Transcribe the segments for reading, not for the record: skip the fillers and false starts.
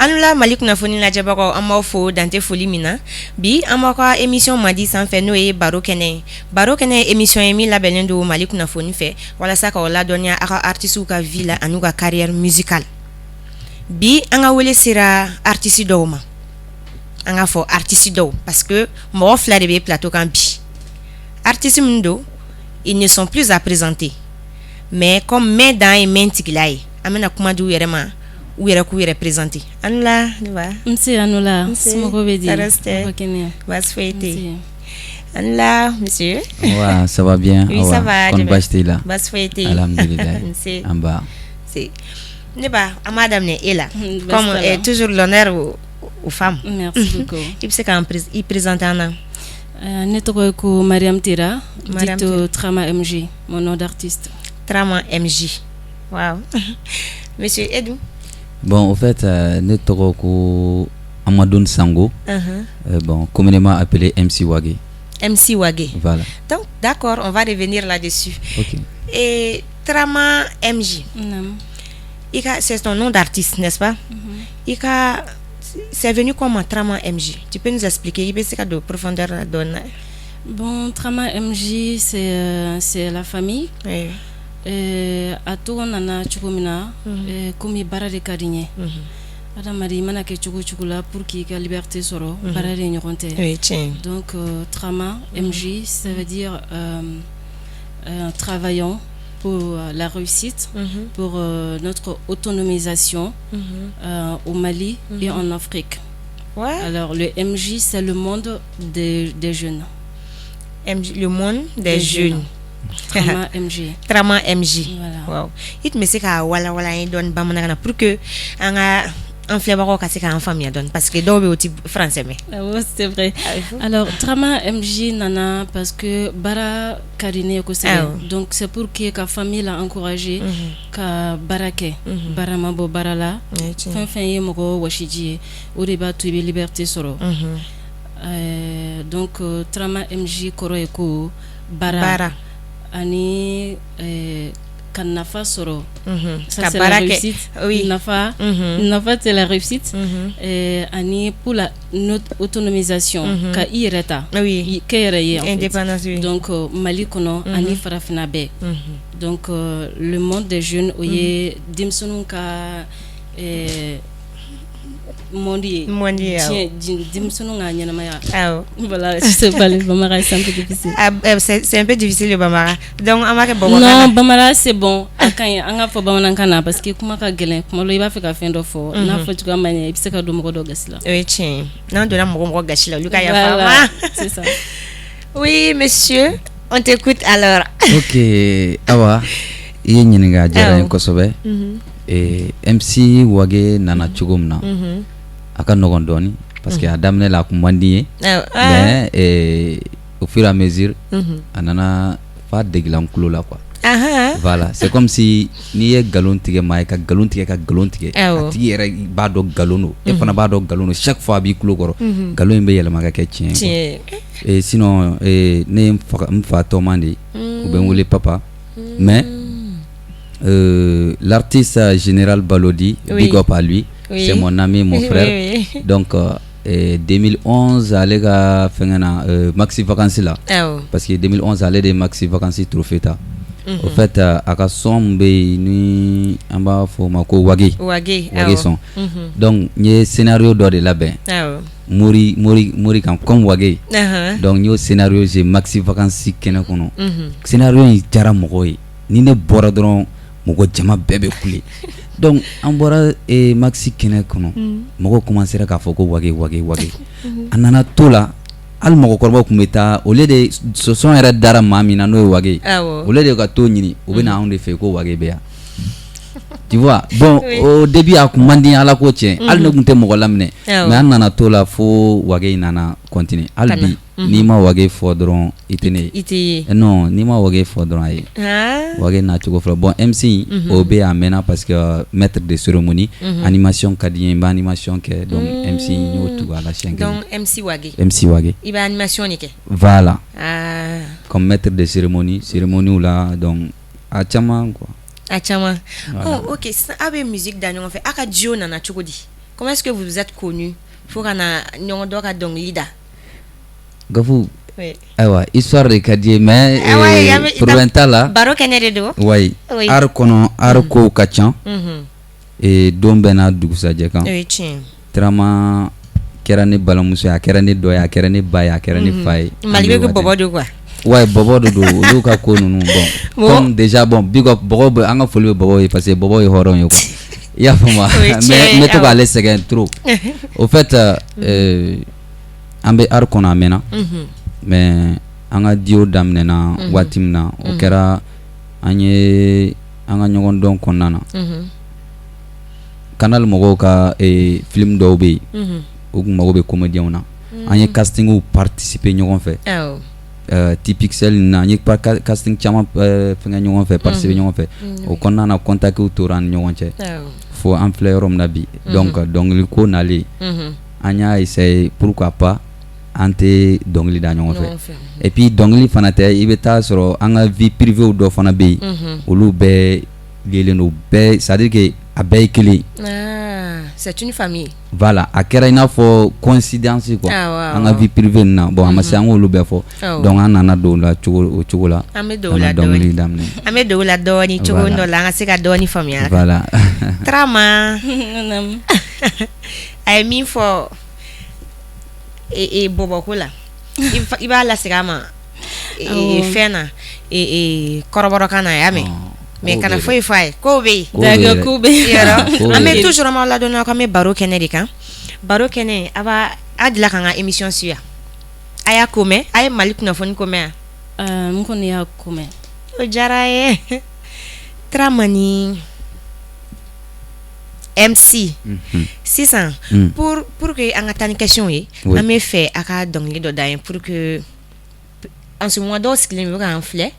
Anula Malik na foni la jabako amofo dante foli mina bi amaka émission madi sans fait noé baro kene émission emi la belendo Malik na foni fait wala saka wala donia aka artiste ka villa anuga carrière musicale bi anga wele sira artiste doma anga fo artiste do parce que mo fla de plateau kan bi artiste mundo ils ne sont plus à présenter mais comme mais dans et mentiglaï amena kuma du yerema ou yere ku représenter anla va msi anula smoko bedi vas fêter anla monsieur ouais ça va bien oui ça va on va là vas fêter alhamdulillah en bas c'est ne ba madame ne est là comme est toujours l'honneur aux femmes merci beaucoup il se quand il présente ana netoko ko Mariam Tira dito Trama MJ mon nom d'artiste Trama MJ wow monsieur Edou. Bon, en fait, notre ko Amadoun Sango, bon, communément appelé MC Wagé. MC Wagé. Voilà. Donc, d'accord, on va revenir là-dessus. Ok. Et Trama MJ. C'est ton nom d'artiste, n'est-ce pas? Ika, c'est venu comment Trama MJ? Tu peux nous expliquer? Il peut y avoir de profondeur à donner. Bon, Trama MJ, c'est la famille. Oui. A to nana chukumina komi bara de kadinye adamari mana ke chukula pour qu'il y ait liberté soro bara de nyoronte donc Trama MJ ça veut dire travaillons pour la réussite pour notre autonomisation au Mali et en Afrique. Alors le MJ c'est le monde des jeunes. MJ, le monde des jeunes. Trama MJ. Trama MJ. Voilà. Wow. It me seka wala don bamana pour que anga en flebaro ka seka en famille don parce que dobe oti français mais. Oui, c'est vrai. Alors Trama MJ nana parce que bara karine ko donc c'est pour que ka famille la encourager ka barake bara mabo barala fin ye moko washiji o deba tu liberté soro. Donc Trama MJ koro eko bara ani kanafa soro ça c'est la réussite oui nafa c'est la réussite ani pour la notre autonomisation ka ireta oui kéré indépendance oui. Donc Mali kono ani farafina be donc le monde des jeunes oye dimsunu ka mondi dimsunu nga nyanamaya voilà je sais pas le Bambara c'est un peu difficile c'est un peu difficile le Bambara donc amake bobo non Bambara c'est bon akanya anga fo bamanankana parce que kuma ka gelen kuma lo iba fika fendo fo na fo tuka manya ibiseka do moko do gasila oui tiens non de la moko gasila luka ya fama c'est ça oui monsieur on t'écoute alors ok awa yenyinga jara kosobe MC Wagé nana chugumna aka nogon doni parce que adamne la kumandi mais au fur et à mesure anana fa deglan kulo la quoi voilà c'est comme si ni ye galon tige mai ka galon tige ati yera ba do galono e fana ba do galono chaque fois bi kulo goro galon be yela maka ke tien et sinon ne mfa to mandi ou ben wole papa mais l'artiste Général Balodi, big up à lui, c'est mon ami, mon frère. Donc 2011 allait à maxi vacances là, parce que 2011 allait des maxi vacances trophée. Au fait, à Kassombe ni amba fo mako Wagé son. Donc ni scénario d'or de là-bas. Mori comme Wagé. Donc ni scénario j'ai maxi vacances kena kono. Scénario yi jara mokoy. Ni ne bora dron mogo jama bébé kule. Donc an bora maxi kena kono. Mogo commencer ka fo ko Wagé. Anana tola al mogo korba kumeta au lieu de ce son era dara mamina no Wagé. Au lieu de ka to nyini o bena on de fait ko Wagé be. Tu vois, bon, au début à kumandi ala ko tien al ne kunte mogo lamne mais anana tola fo Wagé nana continuer albi ni ma Wagé fodron itene non ni ma Wagé fodron ay Wagé na tugo fro bon MC OB amena parce que maître de cérémonie animation kadien ba animation que donc MC ni tout à la chaîne donc MC Wagé il va animation ni ke voilà comme maître de cérémonie là donc à chama quoi voilà. Oh ok ça avait musique d'année on fait aka dio nana chukodi comment est-ce que vous êtes connu faut kana ñongo do ka dongli da Gafu oui aywa histoire de kadie mais provental la baro kenere do oui ar kono ar ko kachan et dombena dugusaje kan oui chin trama kera ni balamuso ya kera ni doya kera ni baya kera ni fay malgré que bobo do quoi ouais bobo do lu ka ko nunu bon comme déjà bon big up bobo anga folu bobo parce que bobo est horon yo ya fama mais to ba laisser gain trop au fait ambe ar kona mena mais anga dio damnena watimna o kera anye anga nyogon don konana canal mogo ka film do be o mogo be comédien na anye casting ou participer nyogon fait T-Pixel na anye casting chama fenga nyogon fait participer nyogon fait o konana contact ou toran nyogon che faut en fleurom nabi donc li ko nali anya essayer pourquoi pas ante dongli da ñongo fe et puis dongli fanate ibeta soro anga vie privée ou do fana be olu be leleno be c'est à dire que abe kili c'est une famille voilà a kera ina fo coïncidence quoi anga vie privée na bon amasi anga olu be fo donc anana do la chugo la ame do la dongli damne ame do la do ni chugo ndo la nga sika do ni famille voilà trama I mean for bobo kula iba la sigama fena koroboro kana yame mais kana foi ko be daga ko be yero ame toujours ma la donna ko me baro kenedi kan baro kene aba adla kan émission suya aya kome ay malik na fon kome mko ni ya kome o jaraye tramani MC 600 pour que en attendant question yi a me fait aka dongli do dain pour que en ce mois d'os qu'il me va en flé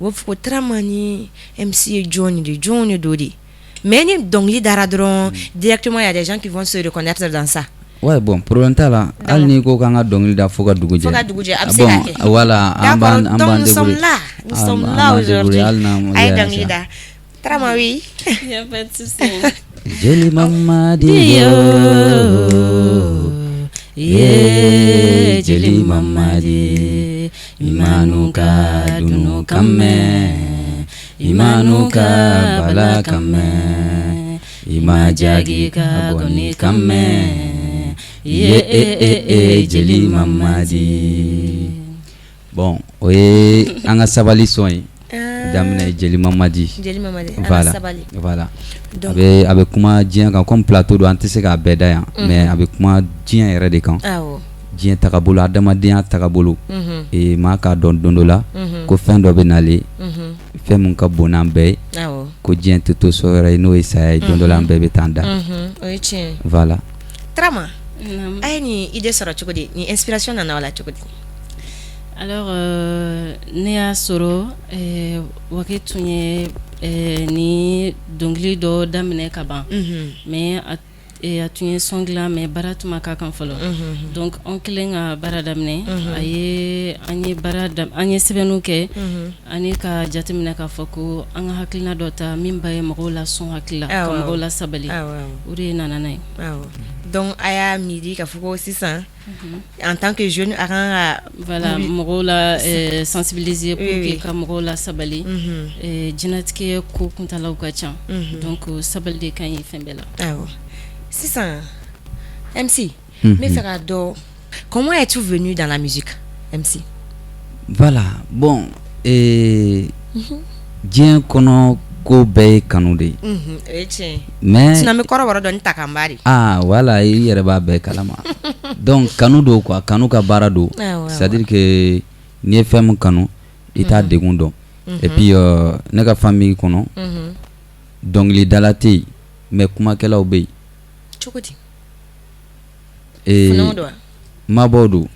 wo faut tramani MC Johnny Dodi mais ni dongli daradron directement il y a des gens qui vont se reconnaître dans ça ouais bon pour l'instant là al ni ko kanga dongli da foka duguje bon voilà nous sommes là aujourd'hui ay dongli da trama oui il y a pas de souci Jeli mama di ye jeli mama di imanuka dunu kame imanuka bala kame imajagi ka goni kame ye jeli mama di bon oye anga sabali soy damne jeli mamadi voilà avec kuma dien kan comme plateau do antese ka beda ya mais avec kuma dien yere de kan dien takabolo adamaden takabolo et ma ka don la ko fin do benale fait mun ka bonan be ko dien toto sore no esa don la be tanda voilà trama ay ni idée soro chukudi ni inspiration na wala chukudi. Alors ne y'a sɔrɔ waati tun ye ni dɔnkili dɔ daminɛ ka ban mais a tun ye son dilan mais baara tun ma k'a kan fɔlɔ donc an kɛlen ka baara daminɛ an ye sɛbɛnniw kɛ ani ka jateminɛ k'a fɔ ko an ka hakilina dɔ ta min b'a ye mɔgɔw la sɔn hakili la ka mɔgɔw la sabali o de ye nana n'a ye. Donc a y'a miiri k'a fɔ ko sisan en tant que jeune a kan ka voilà mɔgɔw la sensibiliser pour que ka mɔgɔw la sabali jɛnatigɛ ko kuntalaw ka ca donc sabali de ka ɲi fɛn bɛɛ la. Sisan MC me fɛ ka dɔn comment es-tu venu dans la musique MC? Voilà bon diɲɛ kɔnɔ ko bɛɛ ye kanu de ye mais sinon me kɔrɔbɔrɔ dɔɔni ta kan bari voilà i yɛrɛ b'a bɛɛ kalama donc kanu do quoi kanu ka baara do c'est à dire que n'i ye fɛn min kanu i t'a degun dɔn et puis ne ka famille kɔnɔ dɔnkilidala tɛ yen mais kumakɛlaw bɛ yen cogo di mabɔw do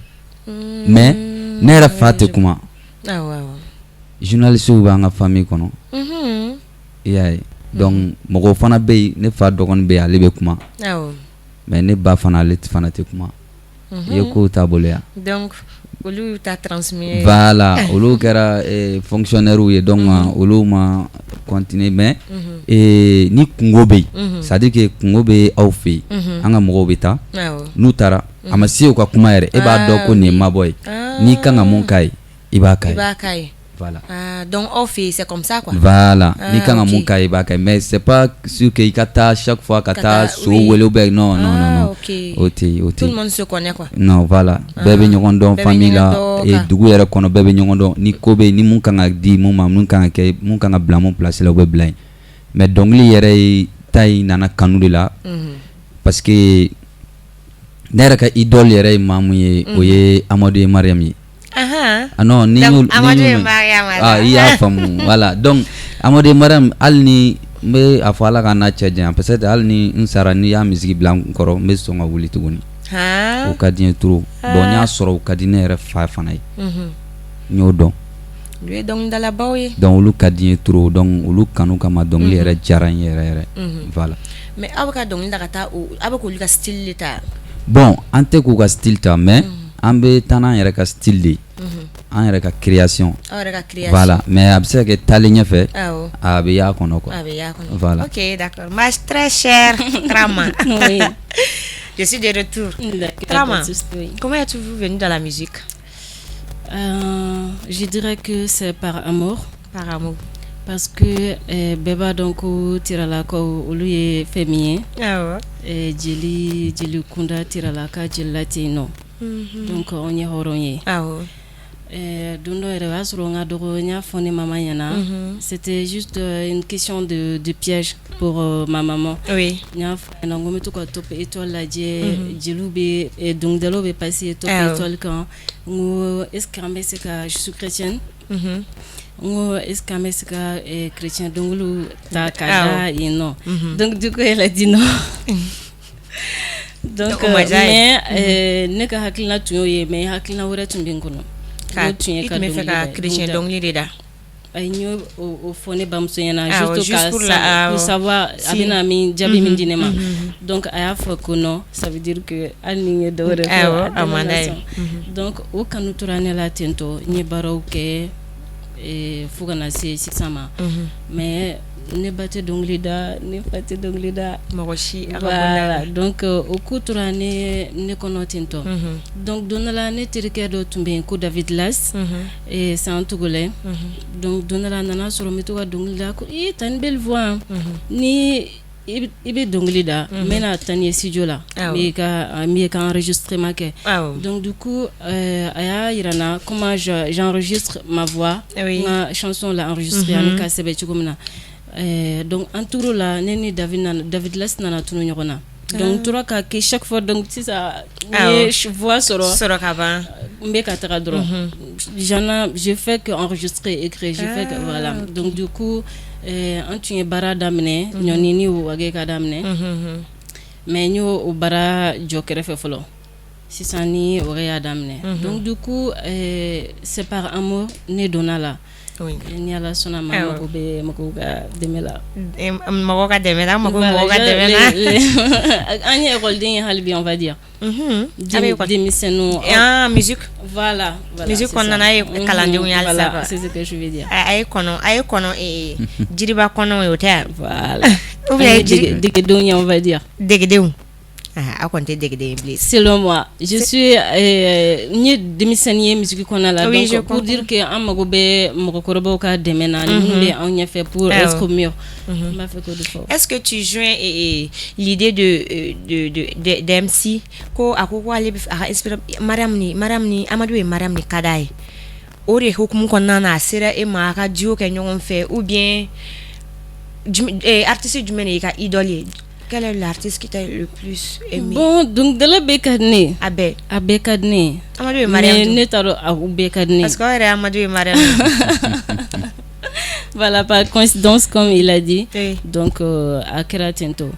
mais ne yɛrɛ fa tɛ kuma journaliste b'an ka famille kɔnɔ i y'a ye donc mɔgɔw fana bɛ yen ne fa dɔgɔnin bɛ yen ale bɛ kuma mais ne ba fana ale fana tɛ kuma Yoko taboléa. Donc olu t'a transmis. Voilà, olu kera fonctionnaire ou donc olu ma continuer mais ni kungo be c'est-à-dire que kungo be aw fe anga mogo be ta nu tara amasi o ka kuma yere e ba do ko ne maboy ni kanga mon kai ibakai. Voilà. Donc au fait c'est comme ça quoi. Voilà, ni kanga mon kai ibakai mais c'est pas sûr que ikata chaque fois kata so welo be non. Okay. Tout le monde se connaît quoi. Non, voilà. Bébé nyongondon famille là et dugu yere kono bébé nyongondon ni kobe ni mun kanga di mun mam mun kanga bla mon place là be blind. Mais donc li yere tay nana kanu de là parce que nera ka idole yere mamu ye oye Amadou Mariam yi. Non ni Amadou Mariam. Il y a femme voilà donc Amadou Mariam alni me afala kana chajan peut-être alni insara ni ya musique blanc koro me songa wuli tuguni o kadien trop bon nya soro o kadine re fa fanay nyodo lui donc dans la baoye donc lu kadien trop donc lu kanu kama donc li re jaran yere voilà mais abaka donc ndakata o abako lu ka style leta bon ante ko ka style ta mais ambe tana yere ka style li an yɛrɛ ka création voilà mais a bɛ se ka kɛ taalen ɲɛfɛ a bɛ y'a kɔnɔ quoi voilà. Ok, d'accord. Ma très chère Trama. Oui. Je suis de retour. Trama, comment êtes-vous venu dans la musique? Je dirais que c'est par amour. Par amour. Parce que Beba donc tirala ko olu ye féminin. Et Jeli Kunda tirala ka jelati no. Donc on y horonye. C'était juste une question de piège pour ma maman. Oui. Je suis chrétienne. Est-ce que chrétien donc du coup elle a dit non. Donc mais ne ka hakilina tuyo ye mais hakilina wore tumbin kono ka me fait ka chrétien donc li da ay ñoo au fone bamso yana juste pour savoir abina mi jabi min dinema donc aya fa kono ça veut dire que alni dore donc au kanu turane la tento ñi baraw ke et fugana c'est 600 mais ne batte donglida ne batte donglida moshi voilà donc au couture ne konotinto donc donala ne terike do tumbe ko David Las et c'est un togolais donc donala nana soro meto donglida ko tan belle voix ni ibe donglida mena tanie studio là mi ka enregistrement ke donc du coup aya irana comment j'enregistre ma voix ma chanson là enregistrée en ka sebe chukomna donc entouro la neni David Las nana tunu nyokona donc tura ka ke chaque fois donc si ça je vois soro kaba mbe ka tara dro je fais que enregistrer écrire je fais que voilà donc du coup antunye bara damne nyoni ni wage ka damne mais nyo o bara jokere fe folo si sani ore damne donc du coup c'est par amour ne donala. Oui. Ni ala sona mama ko be mako ga demela mako ga demela anya école din halbi on va dire démissionner musique voilà musique on en a kalandi on yalla voilà c'est ce que je veux dire ay kono et jiriba kono yo ta voilà ou bien dégedon on va dire dégedon à compter des selon moi je suis ni démissionnier musique qu'on a là donc pour dire que amagobe mokorobo ka demena ni on y fait pour être mieux m'a fait que de fort. Est-ce que tu joins l'idée de d'MC ko akoko ale inspire madame ni Amadou et madame ni Kadai ore hukumu konna na sera e ma ka dio ke nyon fait ou bien artiste du mene ka idole. Quel est l'artiste qui t'a le plus aimé? Bon, donc de la Bekadne. Abe Kadne. Amadou et Mariam. Ne taro Abe Kadne. Parce que Amadou et Mariam. Voilà, par coïncidence, comme il a dit. Oui. Donc, à Keratento.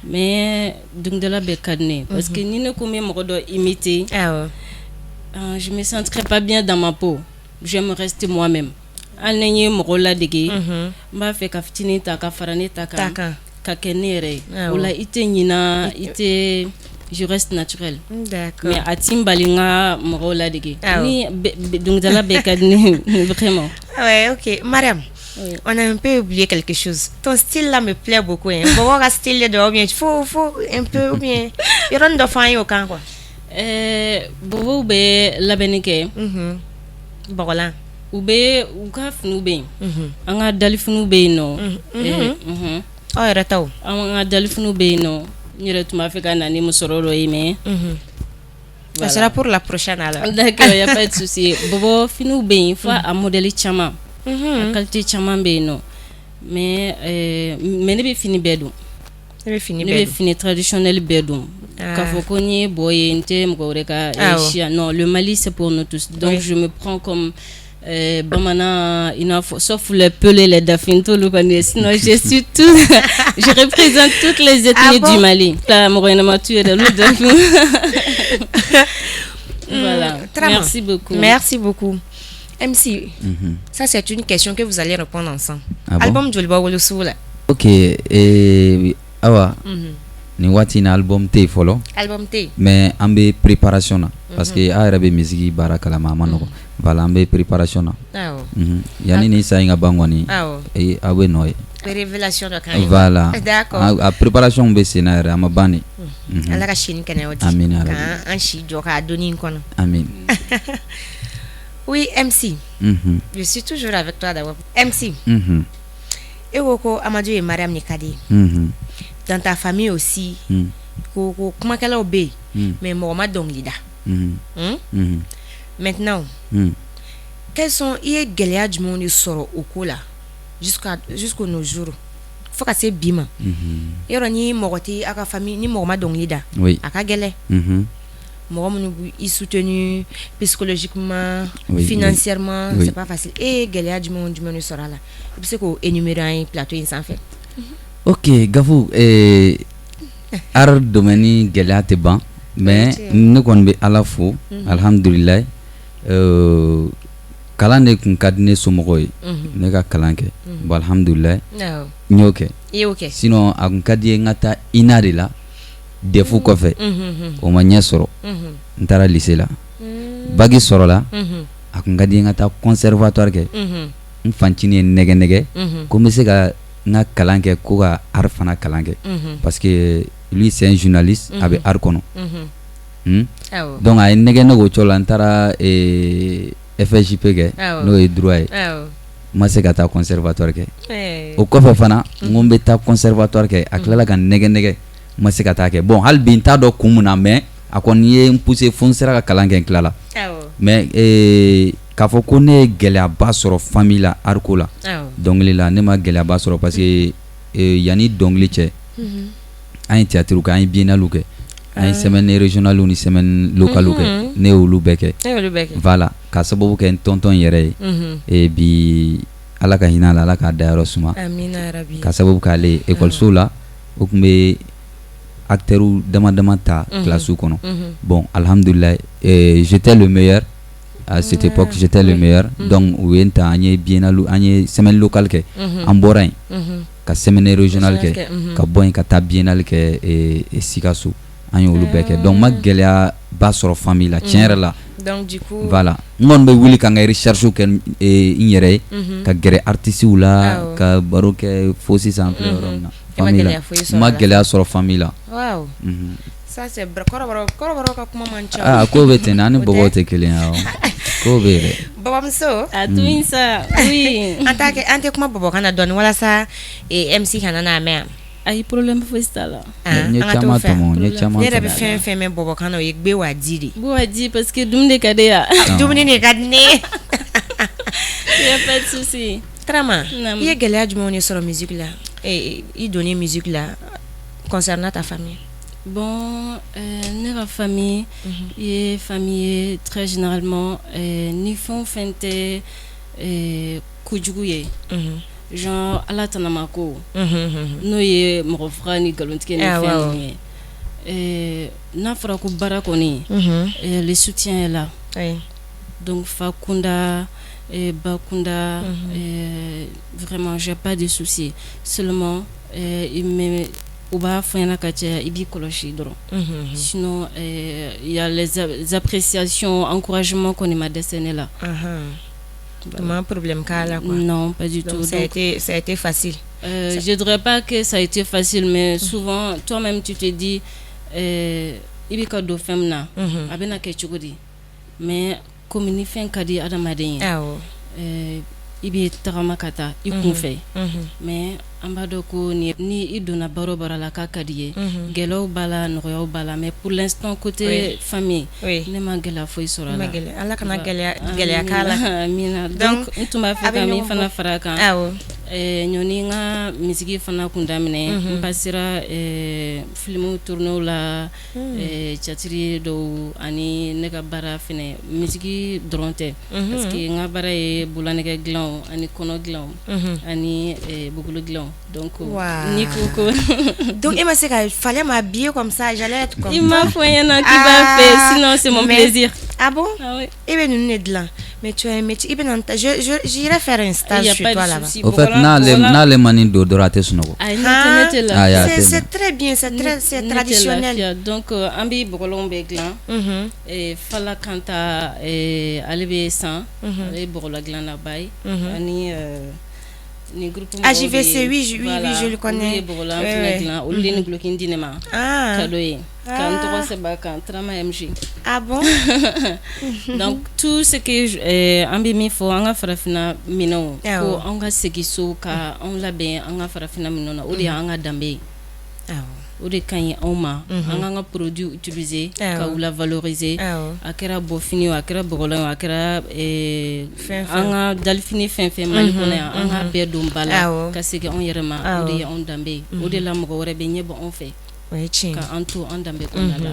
Mais, donc de la Bekadne. Parce que ni ne combien me doit imiter. Je me sentirais pas bien dans ma peau. J'aime rester moi-même. Alnenye Morola Dege. M'a fait kaftini taka farane taka. Kakenere ola ite nyina ite je reste naturel. D'accord. Mais à Timbalinga, Morola Degi. Donc, dans la bécane, vraiment. Ouais, ok. Mariam, oui. On a un peu oublié quelque chose. Ton style là me plaît beaucoup. Bon, style de bien. Faut un peu ou bien. Il rend de fin au camp quoi. Bobo be labenike. Voilà. Ube uka funu be. Anga dali funu be no. Oh, retao. Anga dali funu be no. Nyere tuma feka nani musororo ime. Ça sera pour la prochaine alors. D'accord, il y a pas de souci. Bobo finu be une fois à modèle chama. A qualité chama be no. Mais ne be fini bedou. Ne be fini traditionnel bedou. Kafokoni boye inte mkoreka Asia. Non, le Mali c'est pour nous tous. Donc je me prends comme Bamana, sauf les pelés, les dafines, tout le panais. Sinon, je suis tout. Je représente toutes les ethnies du Mali. La Morena-Matu et de l'autre dafine. Voilà. Merci beaucoup. Merci beaucoup. MC, ça c'est une question que vous allez répondre ensemble. Album Djolba Wolosoula. Ok. Awa. Ni wati na album te follow. Album te. Mais ambe préparation na parce que arabe musique baraka mama no. Voilà ambe préparation na. Yani ni sa inga bangwani. E awe noy. Révélation de quand. Voilà. D'accord. A préparation be scénario amabani. Ala ka chini kana odi. Amin ya rabbi. An shi joka doni kono. Amin. Oui, MC. Je suis toujours avec toi d'abord. MC. Et woko Amadou et Mariam Nikadi. Dans ta famille aussi, comment qu'elle a obéi, mais Mohamed Donglida. Maintenant, quels sont les galères du monde sort au cou là, jusqu'au nos jours? Faut que c'est bima. Et on y morti à la famille ni Mohamed Donglida. Oui. À Kagele. Mohamed est soutenu psychologiquement, financièrement, c'est pas facile. Et galères du monde sort là. C'est qu'on énumère un plateau sans fait. Ok, Gafou, art domaine gelate ban, mais nous connaissons à la fois, alhamdulillah, kalande kun kadine somogoy, nega kalanke, bon alhamdulillah, nyoke, sinon akun kadie ngata inari la, defu kofe, o manya soro, ntara lycée la, bagi soro la, akun kadie ngata conservatoire ke, nfanchini nege, comme c'est que nga kalanke ko ga arfana kalanke parce que lui c'est un journaliste avec arkono donc ay nege no cholantara FJP ke no e droit ma se gata conservatoire ke o ko fa fana ngombe ta conservatoire ke aklala kan nege ma se gata ke bon hal binta do kumuna mais akon ye pousser fonsera ka kalanke klala mais k'a fɔ ko ne gɛlɛyaba sɔrɔ famille la arko la dɔnkili la ne ma gɛlɛyaba sɔrɔ parce que yani dɔnkili cɛ an ye théâtre kɛ an ye biennale kɛ an ye semaine régionale ni semaine locale kɛ ne y'olu bɛɛ kɛ voilà ka sababu kɛ n tonton yɛrɛ ye et bi ala ka hinɛ la ala k'a dayɔrɔ suma ka sababu k'ale école la o tun bɛ acteurs dama ta classe kɔnɔ bon alhamdulillah j'étais le meilleur. À cette époque, j'étais le meilleur. Donc, oui, on a une semaine locale en Borain, une semaine régionale, une biennale et Sikassou. Donc, ma gueule bas sur la famille là, tiens là. Donc, du coup, voilà. On be wili quand on recherche que ignore, que guerre artiste ou là, que baroque fossi simple. Famille là. Ma gueule sur la famille là. Wow. Ça c'est coroboro comme mancha. Ah, ko bete nani bobo te kelin ko bere. Bobo mso. Ah, tu ça. Oui. Ante kuma bobo kana don wala sa MC kana na me. Ai problème fo sta là. Ni chama tomo, ni chama. Ne rebe fen me bobo kana ye gbe wa diri. Bo wa di parce que dumne kade ya. Dumne ne kade ne. Il y a pas de souci. Trama. Il y a galère du monde sur la musique là et il donner musique là concernant ta famille. Bon, notre famille, et famille très généralement, ni font fente kujugouye. Genre à la tanamako. Nous y mon frère ni galontique ni fait. N'afra ko barakoni. Le soutien est là. Donc Fakunda et Bakunda, vraiment j'ai pas de soucis. Seulement il me ou b'a fanya ka caya i b'i kɔlɔsi dɔrɔn sinon il y a les appréciations encouragement qu'on m'a dessiné ne la comment problème qu'a là quoi non pas du tout ça a été facile je dirais pas que ça a été facile mais souvent toi-même tu te dis i b'i ka don fɛn min na a bɛna kɛ cogo di mais comme ni fɛn ka di adamaden ye i bɛ tagama ka taa i kun fɛ mais an b'a dɔn ko ni i donna baro bara la k'a ka di ye gɛlɛyaw b'a la nɔgɔyaw b'a la mais pour l'instant côté famille ne ma gɛlɛya foyi sɔrɔ a la ala kana gɛlɛya k'a la amina donc n tun b'a fɛ ka min fana fara kan ɲɔni n ka misigi fana kun daminɛ n pasera filimu tournew la catiri dɔw ani ne ka baara fɛnɛ misigi dɔrɔn tɛ parce que n ka baara ye bulanɛgɛ dilanw ani kɔnɔ dilanw ani bugolo dilanw donc ni ko donc e ma se ka fallait m'habiller comme ça j'allais être comme il m'a fɔ n ɲɛna k'i b'a fɛ sinon c'est mon plaisir ah bon ah oui e bɛ ninnu de dilan mais tu as un métier i bɛna j'irai faire un stage chez toi là-bas au fait n'ale mani do dɔrɔn a tɛ sunɔgɔ c'est très bien c'est traditionnel donc an bɛ bɔgɔlɔnw bɛ dilan Fala Kanta ale bɛ san ale ye bɔgɔla dilanaba ye ani ni groupe AJVC oui je le connais bɔgɔla fana dilan olu de ni guloki di ne ma cadeau ye k'an tɔgɔ sɛbɛn kan Trama MG ah bon donc tout ce que an bɛ min fɔ an ka farafina minɛnw ko an ka segin so ka an labɛn an ka farafina minɛnw na o de y'an ka danbe ye o de ka ɲi anw ma an k'an ka produit utiliser ka u la valoriser a kɛra bɔfini o a kɛra bɔgɔlan o a kɛra an ka dalifini fɛn fɛn Mali kɔnɔ yan an ka bɛɛ don ba la ka segin anw yɛrɛ ma o de ye anw danbe ye o de la mɔgɔ wɛrɛ bɛ ɲɛ bɔ anw fɛ ka an to an danbe kɔnɔna la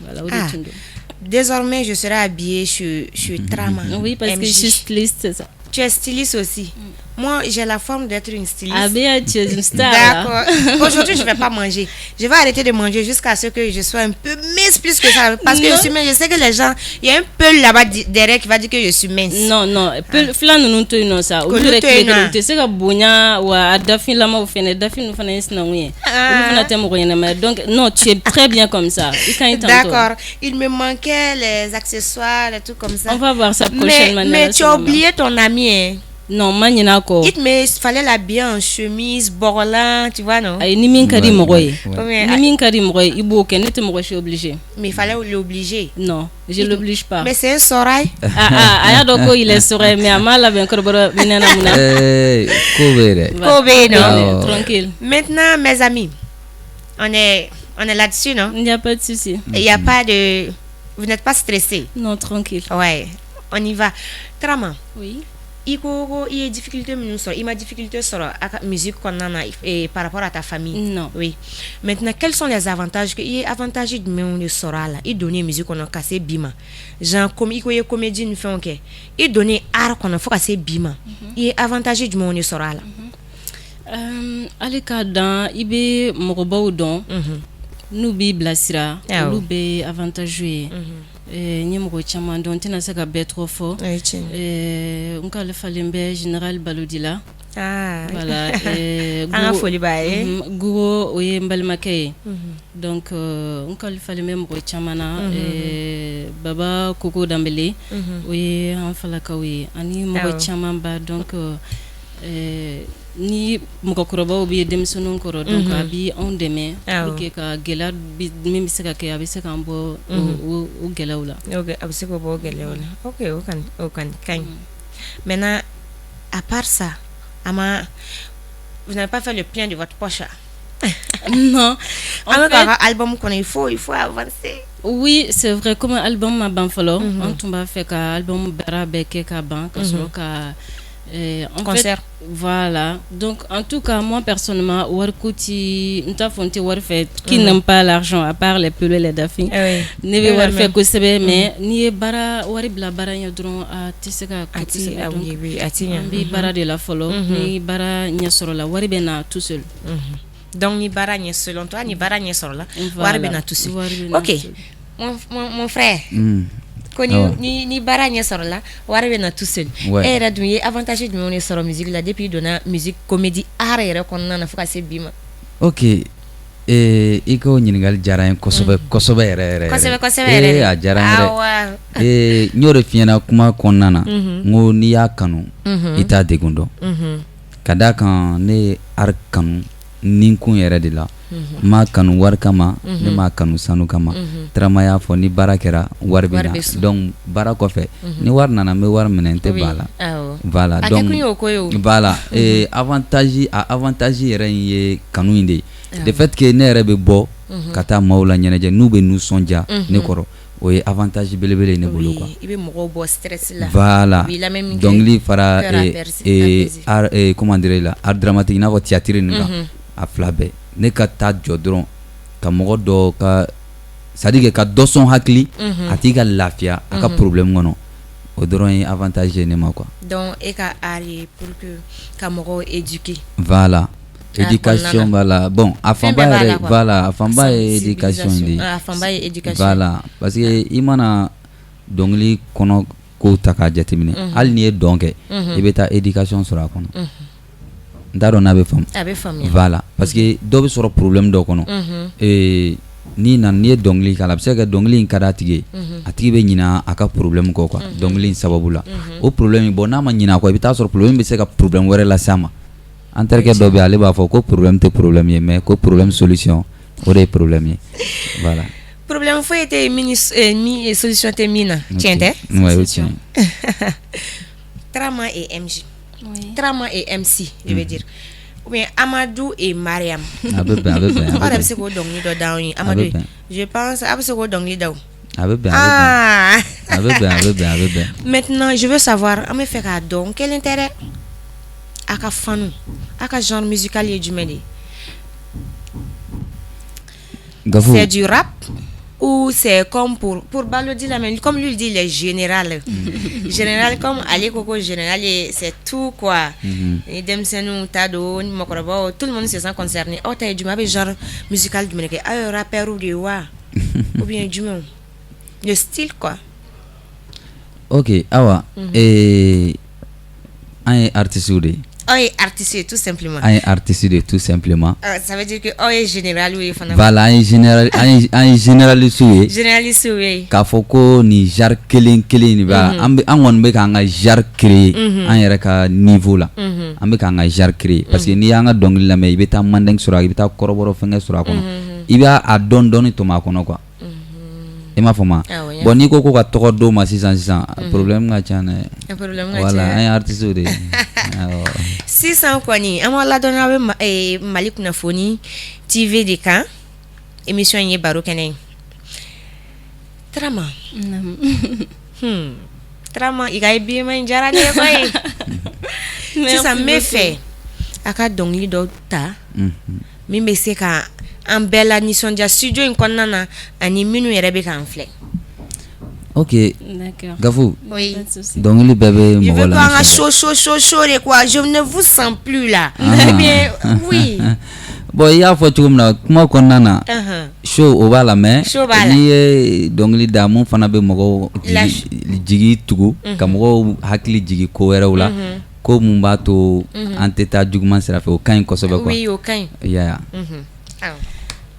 voilà o de tun don. Désormais je serai habillée chez Trama. Oui parce que je suis styliste c'est ça. Tu es styliste aussi. Moi, j'ai la forme d'être une styliste. Ah bien, tu es une star. D'accord. Aujourd'hui, je ne vais pas manger. Je vais arrêter de manger jusqu'à ce que je sois un peu mince plus que ça. Parce que je suis mince. Je sais que les gens, il y a un peu là-bas derrière qui va dire que je suis mince. Non. Flan nous te non ça. Tu sais que bonya ou à dafin lama ou fene dafin nous fana est naouye. Donc non, tu es très bien comme ça. D'accord. Il me manquait les accessoires et tout comme ça. On va voir ça prochainement. Mais tu as oublié ton ami. Hein? Non, manina ko. Il fallait l'habiller en chemise, borlan, tu vois non? Ay ni min kadi mogoy. Ni min kadi mogoy, ibo ke ne te mogoy je suis obligé. Mais il fallait l'obliger. Non, je l'oblige pas. Mais c'est un sorail. Aya doko il est sorail mais amala ben korboro minana muna. Kobe non. Tranquille. Maintenant mes amis, on est là-dessus non? Il n'y a pas de souci. Il y a pas de vous n'êtes pas stressé? Non, tranquille. Ouais, on y va. Trama. Oui. Il y a difficulté il m'a difficulté sur la musique qu'on en a et par rapport à ta famille. Non. Oui. Maintenant, quels sont les avantages que il y a avantage de me le sera là. Il donner musique qu'on a cassé bima. Genre comme il y a comédie nous fait OK. Il donner art qu'on a fait casser bima. Il y a avantage de me le sera là. Alika dans ibe mogobaw don. Nous bi blasira. Nous be avantageux. Nyemgo chama don tena saka be trop fort on ka le falembe général Balodila voilà ana foli bae go oye mbalmakay donc on ka le falembe mo chama na baba Koko Dambele oye en falaka oye ani mo chama ba donc ni mukokoroba obi demsonon koro donc abi on deme ok ka gela bi mi se ka ke abi se kan bo o gelawla ok abi se ko bo gelawla ok o kan kan maintenant à part ça vous n'avez pas fait le plein de votre poche? Non, en fait album qu'on il faut avancer. Oui, c'est vrai comme album ma ban follow on tomba fait ka album barabe ke ka ban ka so ka en concert. Fait, voilà. Donc, en tout cas, moi, personnellement, Warkouti, qui n'aime pas l'argent, à part les pelés, les dafis, ne veut pas faire que c'est mais ni bara, waribla bara, yodron, à Tisseka, ni bara de la follow, ni bara, ni sur la waribena tout seul. Donc, ni bara, ni selon toi, ni bara, ni sur la waribena tout seul. Ok, mon frère. Ni bara nya soro la warbe na tout seul et ra dum avantage de mon soro musique la depuis dona musique comédie art et qu'on na fuka se bima. OK i ko ɲininkali diyara n kosɛbɛ kosɛbɛ yɛrɛ yɛrɛ a diyara n yɛrɛ n y'o de f'i ɲɛna kuma kɔnɔna na n ko n'i y'a kanu i t'a degun dɔn ka d'a kan ne ye art kanu ni kun yɛrɛ de la n m'a kanu wari kama ne m'a kanu sanu kama Tarama y'a fɔ ni baara kɛra wari bɛ na donc baara kɔfɛ ni wari nana n bɛ wari minɛ n tɛ b'a la voilà donc voilà avantage yɛrɛ in ye kanu in de ye le fait que ne yɛrɛ bɛ bɔ ka taa maaw la ɲɛnajɛ n'u bɛ nisɔndiya ne kɔrɔ o ye avantage belebele ye ne bolo quoi i bɛ mɔgɔw bɔ stress la voilà dɔnkili fara comment dirais la art dramatique i n'a fɔ théâtre nin kan a fila bɛɛ ne ka taa jɔ dɔrɔn ka mɔgɔ dɔ ka c'est à dire ka dɔ sɔn hakili a t'i ka lafiya a ka problème kɔnɔ o dɔrɔn ye avantage ye ne ma quoi donc e ka art ye pour que ka mɔgɔw éduquer voilà éducation voilà bon a fanba yɛrɛ voilà a fanba ye éducation de a fanba ye éducation voilà parce que i mana dɔnkili kɔnɔ kow ta k'a jateminɛ hali n'i ye dɔn kɛ i bɛ taa éducation sɔrɔ a kɔnɔ n t'a dɔn n'a bɛ faamu a bɛ faamuya voilà parce que dɔ bɛ sɔrɔ problème dɔ kɔnɔ n'i ye dɔnkili k'a la a bɛ se ka kɛ dɔnkili in ka d'a tigi ye a tigi bɛ ɲinɛ a ka problème kɔ quoi dɔnkili in sababu la o problème bon n'a ma ɲinɛ a kɔ i bɛ taa sɔrɔ problème bɛ se ka problème wɛrɛ lase a ma an terikɛ dɔ bɛ ale b'a fɔ ko problème tɛ problème ye mais ko problème solution o de ye problème ye voilà problème foyi tɛ min solution tɛ min na tiɲɛ tɛ ouais o tiɲɛ Tarama et MJ Tarama et MC je veux dire ou bien Amadou et Mariam a bɛ bɛn aw de bɛ se k'o dɔnkili dɔ d'anw ye Amadou je pense a bɛ se k'o dɔnkili da o a bɛ bɛn maintenant je veux savoir an bɛ fɛ k'a dɔn kelen tɛ dɛ a ka fanu a ka genre musical ye jumɛn de ye c'est du rap ou c'est comme pour Balodi la mais comme lui dit il est général général comme ale koko général c'est tout quoi et denmisɛnninw ta don ni mɔgɔkɔrɔbaw tout le monde se sent concerné aw ta ye jumɛn a bɛ genre musical jumɛn kɛ aw ye rappeur de ye wa ou bien jumɛn le style quoi ok awa an ye artiste de ye aw ye artiste tout simplement an ye artiste de tout simplement ça veut dire que aw ye général ye fana voilà an ye généraliste ye k'a fɔ ko nin genre kelen kelen de b'a an kɔni bɛ k'an ka genre créer an yɛrɛ ka niveau la an bɛ k'an ka genre créer parce que n'i y'an ka dɔnkili lamɛn i bɛ taa mandeng sɔrɔ i bɛ taa kɔrɔbɔrɔ fɛnkɛ sɔrɔ a kɔnɔ i b'a dɔn dɔɔni tɔmɔ a kɔnɔ quoi i m'a fɔ ma bon n'i ko ka tɔgɔ d'o ma sisan problème ka ca dɛ voilà an ye artiste de ye sisan kɔni an b'a ladɔnniya aw bɛ Mali kunnafoni TV de kan émission in ye baro kɛnɛ ye Tarama Tarama i ka IBM in diyara ne ye koyi sisan n bɛ fɛ a ka dɔnkili dɔ ta min bɛ se ka an bɛɛ la nisɔndiya studio in kɔnɔna na ani minnu yɛrɛ bɛ k'an filɛ ok Gafu dɔnkili bɛɛ bɛ mɔgɔ la an ka show de quoi je ne vous sens plus là bien oui bon i y'a fɔ cogo min na kuma kɔnɔna na show o b'a la mais n'i ye dɔnkili da mun fana bɛ mɔgɔw jigi tugu ka mɔgɔw hakili jigi ko wɛrɛw la ko mun b'a to an tɛ taa juguman sira fɛ o ka ɲi kosɛbɛ quoi oui o ka ɲi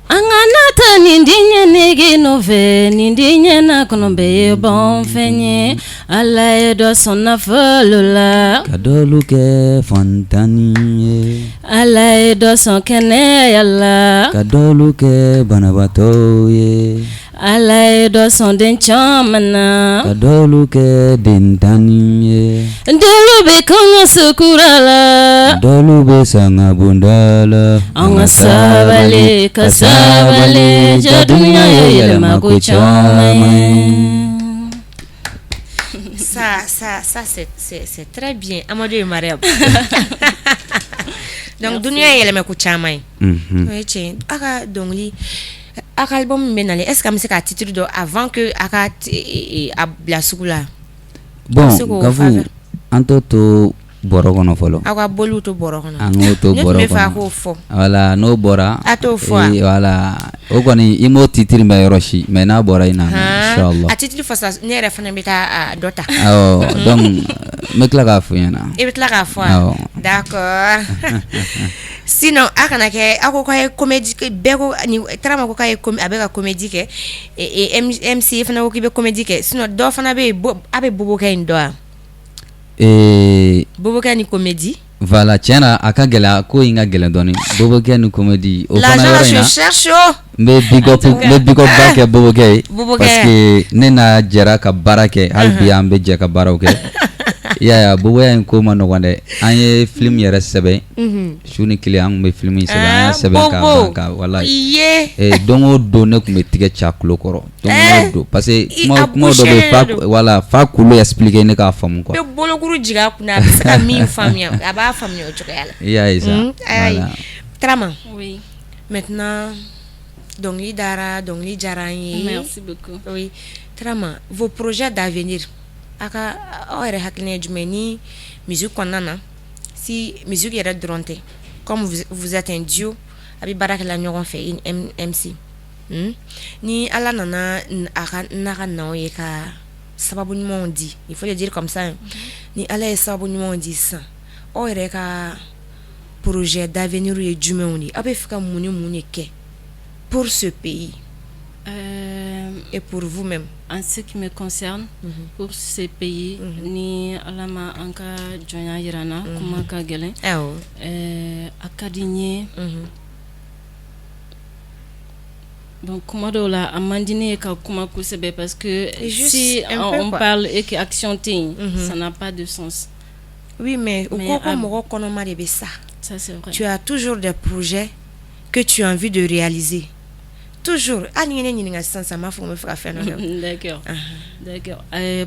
Anganata nindinya nege nove nindinya na konombe ye bon fenye ala ye do sonna folula kadolu ke fontani ala ye do son kene yalla kadolu ke banabato ye ala ye do son den chamana kadolu ke dentani ye ndelu be konga sukurala dolu be sanga bundala anga sabale kasabale jadunya ye yelma ko chama ça c'est très bien Amadou et Mariam donc dunya ye yelma ko chama oui tiens aka dongli aka album benale est-ce que amse ka titre do avant que aka a bila sugula bon Gafu antoto bɔrɔ kɔnɔ fɔlɔ. Aw ka boliw to bɔrɔ kɔnɔ. An k'o to bɔrɔ kɔnɔ. Ne tun bɛ fɛ a k'o fɔ. Voilà n'o bɔra. A t'o fɔ. Voilà o kɔni i m'o titre mɛn yɔrɔ si mais n'a bɔra i na inchallah. A titre fɔ sa ne yɛrɛ fana bɛ taa dɔ ta. Awɔ donc n bɛ tila k'a fɔ ɲɛna. I bɛ tila k'a fɔ a. D'accord. Sinon a kana kɛ aw ko k'a ye comédie bɛɛ ko ni Tarama ko k'a ye a bɛ ka comédie kɛ MC fana ko k'i bɛ comédie kɛ sinon dɔ fana bɛ yen a bɛ bobokɛ in dɔn wa. Bobokɛ ni comédie. Voilà tiɲɛna a ka gɛlɛn ko in ka gɛlɛn dɔɔni bobokɛ ni comédie o fana yɔrɔ in na n bɛ big up ba kɛ bobokɛ ye parce que ne n'a jɛra ka baara kɛ hali bi an bɛ jɛ ka baaraw kɛ yaya boboya in ko ma nɔgɔn dɛ an ye film yɛrɛ sɛbɛn su ni tile an tun bɛ film in sɛbɛn an y'a sɛbɛn ka walayi don o don ne tun bɛ tigɛ ca kulo kɔrɔ don o don parce que kuma dɔ bɛ wala fa kulo expliquer ne k'a faamu quoi. Bɛ bolokuru jigin a kunna a bɛ se ka min faamuya a b'a faamuya o cogoya la. I y'a ye sa. Voilà. Tarama. Oui. Maintenant dɔnkili dara dɔnkili diyara an ye. Merci beaucoup. Oui. Tarama vos projets d'avenir. Aka aw yɛrɛ hakilina ye jumɛn ni musique kɔnɔna na si musique yɛrɛ dɔrɔn tɛ comme vous êtes un duo a bɛ baara kɛla ɲɔgɔn fɛ MC ni ala nana n'a ka naw ye ka sababu ɲumanw di il faut le dire comme ça ni ala ye sababu ɲumanw di sisan aw yɛrɛ ka projet d'avenir ye jumɛnw de aw bɛ fɛ ka mun ni mun de kɛ pour ce pays et pour vous-même. En ce qui me concerne, pour ce pays, ni alama anka jonya yirana kuma ka gelen. Akadinye. Donc comment do la amandine ka kuma kusebe parce que si on parle et que action ting, ça n'a pas de sens. Oui, mais au cours moro konoma de ça. Ça c'est vrai. Tu as toujours des projets que tu as envie de réaliser. Toujours. D'accord. D'accord.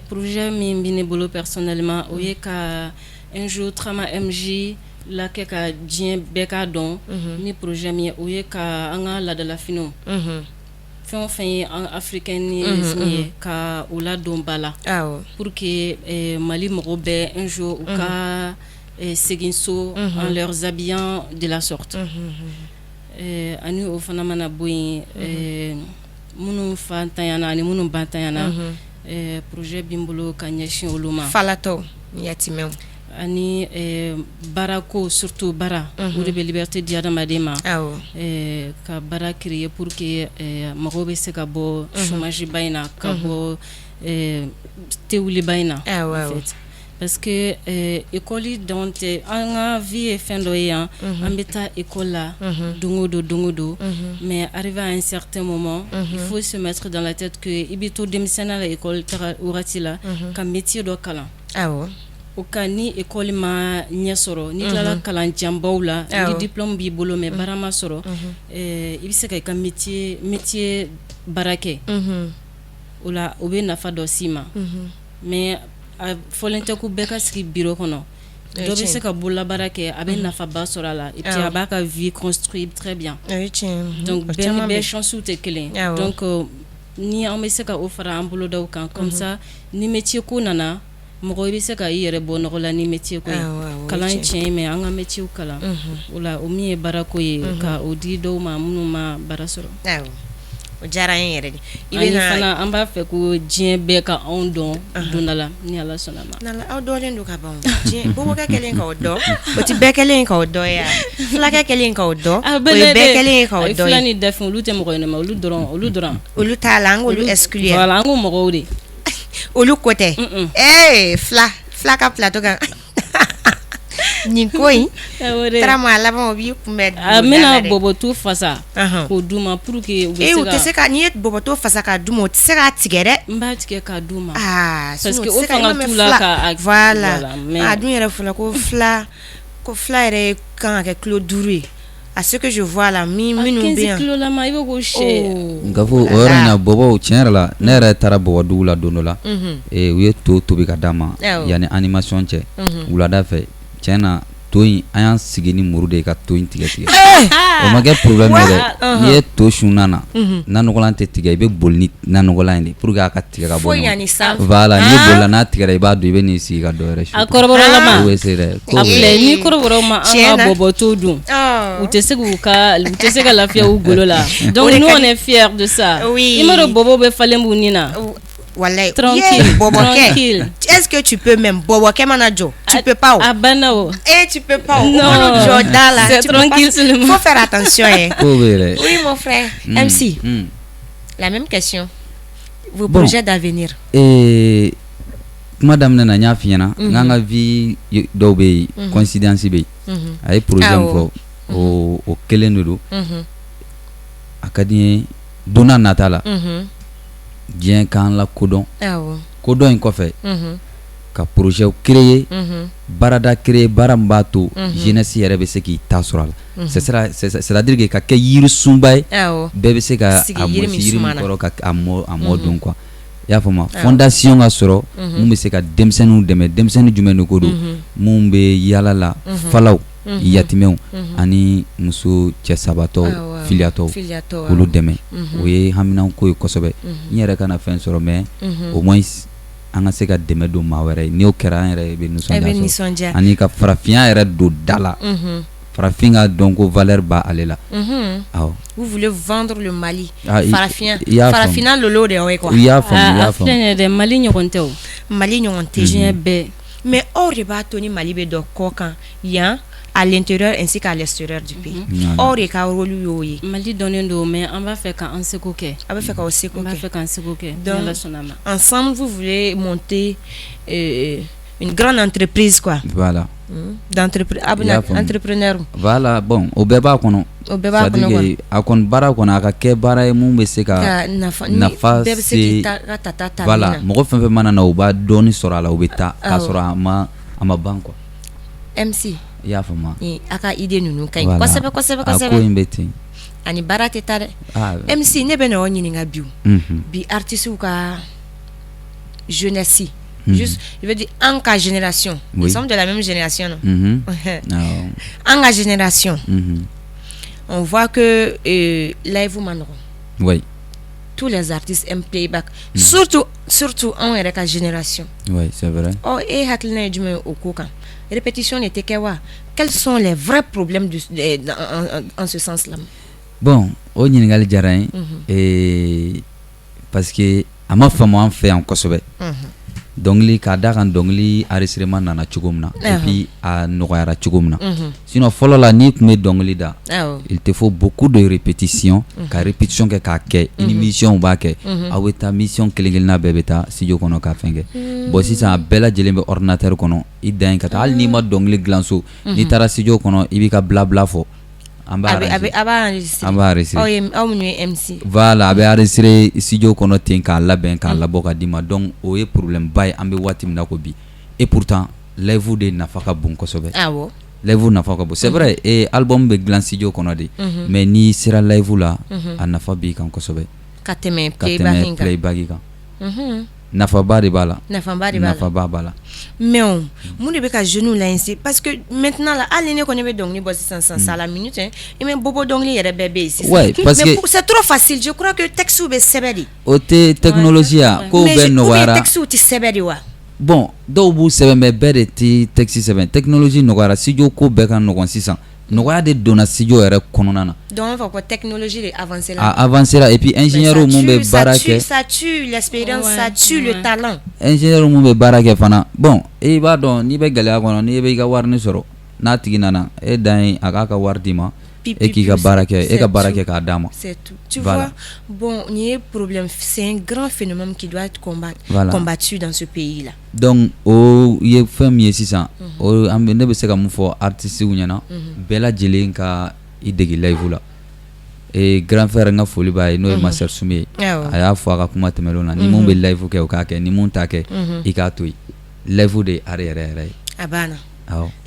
Projet mi bolo personnellement, oye ka un jour Trama MJ la ke ka dien beka don ni projet mi oye ka anga la de la fino. Fin en africanisme ka ola don bala. Pour que Mali Morobe un jour ou ka seguinso en leurs habillant de la sorte. Ani o fana mana boyin munu fantayana ani munu bantayana projet bimbolo ka ɲɛsin olu ma falato yatimɛw ani barako surtout bara o de bɛ liberté di adamaden ma ka bara créer pour que mɔgɔw bɛ se ka bɔ chômage ba in na ka bɔ tewuli ba in na en fait. Parce que école dont en vie est fin d'oyen en bêta école là dongodo mais arrivé à un certain moment il faut se mettre dans la tête que ibito démissionner à l'école orati là comme métier do kalan au cas ni école ma nyesoro ni la kalan jambaw la ni diplôme bi bolo mais barama soro il se ka métier barake ola obe nafa do sima mais folente ku beka ski bureau kono do be se ka bola barake abe nafa ba sora la et puis aba ka vie construire très bien donc ben be chance ou te kelen donc ni on me se ka ofara ambulo daw kan comme ça ni métier ko nana mogo be se ka yere bo no la ni métier ko kalan tien mais anga métier kala ola o mi barako ye ka odi do ma munu ma barasoro o jara en yɛrɛ de ibena fana an b'a fɛ ko diɲɛ bɛɛ ka anw dɔn dondala ni ala sɔnna ma nala aw dɔlen do ka ban diɲɛ bobokɛ kelen ka o dɔn o ti bɛɛ kelen ka o dɔn ya fulakɛ kelen ka o dɔn o ye bɛɛ kelen ka o dɔn fula ni dafin olu tɛ mɔgɔ ɲɛnama olu t'a la an k'olu exclure voilà an ko mɔgɔw de olu ko tɛ fila ka plateau kan nin ko in Tarama laban o b'i kunbɛ mina bobotu fasa k'o d'u ma pour que u tɛ se ka n'i ye bobotu fasa k'a d'u ma o tɛ se k'a tigɛ dɛ n b'a tigɛ k'a d'u ma parce que o fanga t'u la ka voilà a dun yɛrɛ fɔlɔ ko fila yɛrɛ kan ka kɛ kilo 5 ye à ce que je vois là minnu bɛ yan 15 kilo la ma i bɛ k'o siyɛ nka fɔ o yɔrɔ in na bɔbɔw tiɲɛ yɛrɛ la ne yɛrɛ taara bɔbɔdugu la don dɔ la u ye to tobi ka d'a ma yanni animation cɛ wulada fɛ tiɲɛ na to in an y'an sigi ni muru de ye ka to in tigɛ tigɛ o ma kɛ problème ye dɛ n'i ye to sunna na na nɔgɔlan tɛ tigɛ i bɛ boli ni na nɔgɔlan in de pour que a ka tigɛ ka bɔ ɲɔgɔn voilà n'i bolila n'a tigɛra i b'a dɔn i bɛ n'i sigi ka dɔ wɛrɛ su a kɔrɔbɔrɔlama o bɛ se dɛ a filɛ ni kɔrɔbɔrɔ ma an ka bɔbɔ to dun u tɛ se ka lafiya u golo la donc nous on est fiers de ça i ma dɔn bɔbɔ bɛ falen b'u ni na. Wallahi, tranquille. Est-ce que tu peux même bobo kemanajo? Tu peux pas. Ah ben non. Eh, tu peux pas. Non. C'est tranquille seulement. Faut faire attention. Oui, mon frère. MC. La même question. Vos projets d'avenir. Madame nana nya fiena nganga vie do be coïncidence be ay projet ko o kelenudu akadi dona natala diɲɛ k'an la kodɔn kodɔn in kɔfɛ ka projet créer baarada créer baara min b'a to jeunesse yɛrɛ bɛ se k'i ta sɔrɔ a la c'est-à-dire que ka kɛ yirisunba ye bɛɛ bɛ se ka a mɔsi yiri min kɔrɔ ka a mɔ dɔn quoi i y'a faamu fondation ka sɔrɔ mun bɛ se ka denmisɛnninw dɛmɛ denmisɛnnin jumɛn de ko don mun bɛ yaala la falaw yatimɛw ani muso cɛ sabatɔ filiyatɔw k'olu dɛmɛ o ye haminaw ko ye kosɛbɛ n yɛrɛ kana fɛn sɔrɔ mais au moins an ka se ka dɛmɛ don maa wɛrɛ ye n'o kɛra an yɛrɛ bɛ nisɔndiya ani ka farafinya yɛrɛ don da la farafin ka dɔn ko valeur b'a ale la awɔ. Vous voulez vendre le Mali farafina lolo de y'aw ye quoi. I y'a faamu filɛ dɛ Mali ɲɔgɔn tɛ o Mali ɲɔgɔn tɛ diɲɛ bɛɛ mais or de b'a to ni Mali bɛ dɔ kɔ kan yan à l'intérieur ainsi qu'à l'extérieur du pays. Or de ka rôle y'o ye Mali dɔnnen don mais an b'a fɛ k'an seko kɛ a bɛ fɛ k'aw seko kɛ donc ensemble vous voulez monter une grande entreprise quoi. Voilà. D'entreprise entrepreneur. Voilà bon o bɛɛ b'a kɔnɔ c'est-à-dire a kɔni baara kɔnɔ a ka kɛ baara ye mun bɛ se ka nafa se voilà mɔgɔ fɛn fɛn mana na o b'a dɔɔni sɔrɔ a la o bɛ taa k'a sɔrɔ a ma ban quoi. MC i y'a faamu a ka idée ninnu ka ɲi kosɛbɛ a ko in bɛ ten ani baara tɛ taa dɛ MC ne bɛ na o ɲininka bi artistes ka jeunesse juste je veux dire en ka génération nous sommes de la même génération non en ka génération on voit que live man oui tous les artistes aiment playback surtout en yɛrɛ ka génération oui c'est vrai et hakilina ye jumɛn o ko kan répétition n'était que wa quels sont les vrais problèmes en ce sens là. Bon o ɲininkali diyara n ye parce que a ma faamu an fɛ yan kosɛbɛ dɔnkili k'a da kan dɔnkili enregistrement nana cogo min na et puis a nɔgɔyara cogo min na sinon fɔlɔ la n'i tun bɛ dɔnkili da il te faut beaucoup de répétition ka répétition kɛ k'a kɛ i ni musiciens b'a kɛ aw bɛ taa mission kelen kelenna bɛɛ bɛ taa studio kɔnɔ k'a fɛn kɛ bon sisan a bɛɛ lajɛlen bɛ ordinateur kɔnɔ i dan ye ka taa hali n'i ma dɔnkili dilan so n'i taara studio kɔnɔ i b'i ka blabla fɔ an b'a enregistrer aw minnu ye MC voilà a bɛ enregistrer studio kɔnɔ ten k'a labɛn k'a labɔ ka d'i ma donc o ye problème ba ye an bɛ waati min na ko bi et pourtant live de nafa ka bon kosɛbɛ live nafa ka bon c'est vrai album bɛ dilan studio kɔnɔ de mais n'i sera live la a nafa b'i kan kosɛbɛ ka tɛmɛ playback kan nafaba de b'a la nafaba b'a la mais mun de bɛ ka jeunes la insi parce que maintenant là hali ne kɔni bɛ dɔnkili bɔ sisan ça la minute i mɛ bɔbɔ dɔnkili yɛrɛ bɛɛ bɛ yen sisan ouais parce que c'est trop facile je crois que texte bɛ sɛbɛn de o tɛ technologie ya ko bɛɛ nɔgɔyara mais texte tɛ sɛbɛn de wa bon dɔw b'u sɛbɛn mais bɛɛ de tɛ texte sɛbɛn technologie nɔgɔyara studio ko bɛɛ ka nɔgɔn sisan nɔgɔya de donna studio yɛrɛ kɔnɔna na donc on va ko technologie de avancer la et puis ingénieur mun bɛ baara kɛ ça tue l'expérience ça tue le talent ingénieur mun bɛ baara kɛ fana bon i b'a dɔn n'i bɛ gɛlɛya kɔnɔ n'i bɛ i ka wari ni sɔrɔ n'a tigi nana e dan ye a k'a ka wari d'i ma et k'i ka baara kɛ e ka baara kɛ k'a d'a ma c'est tout tu vois bon ni problème c'est un grand phénomène qui doit être combattu dans ce pays là donc o ye fɛn min ye sisan o ne bɛ se ka mun fɔ artistes ɲɛna bɛɛ lajɛlen ka i dege live la grand frère n ka foli b'a ye n'o ye Master Sume ye a y'a fɔ a ka kuma tɛmɛnenw na ni mun bɛ live kɛ o k'a kɛ ni mun t'a kɛ i k'a to yen live de ye art yɛrɛ ye a banna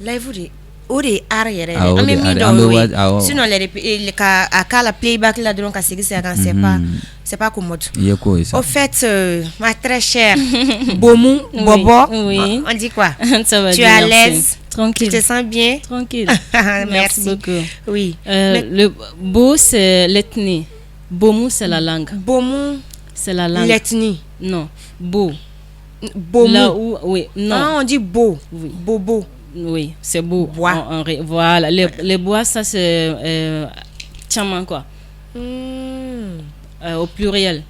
live de o de ye art yɛrɛ an bɛ min dɔn o ye sinon a k'a la playback la dɔrɔn ka segin segin kan c'est pas commode au fait ma très chère Bomu Bobo on dit quoi tu es à l'aise Tranquille. Tu te sens bien? Tranquille. Merci beaucoup. Oui. Le Bo, c'est l'ethnie. Bomou, c'est la langue. Bomou, c'est la langue. L'ethnie. Non. Bo. Bomou. Là où, oui, non. Ah, on dit beau. Oui. Bobo. Oui, c'est beau. Bois. Voilà. Les bois, ça, c'est tchaman, quoi. Au pluriel.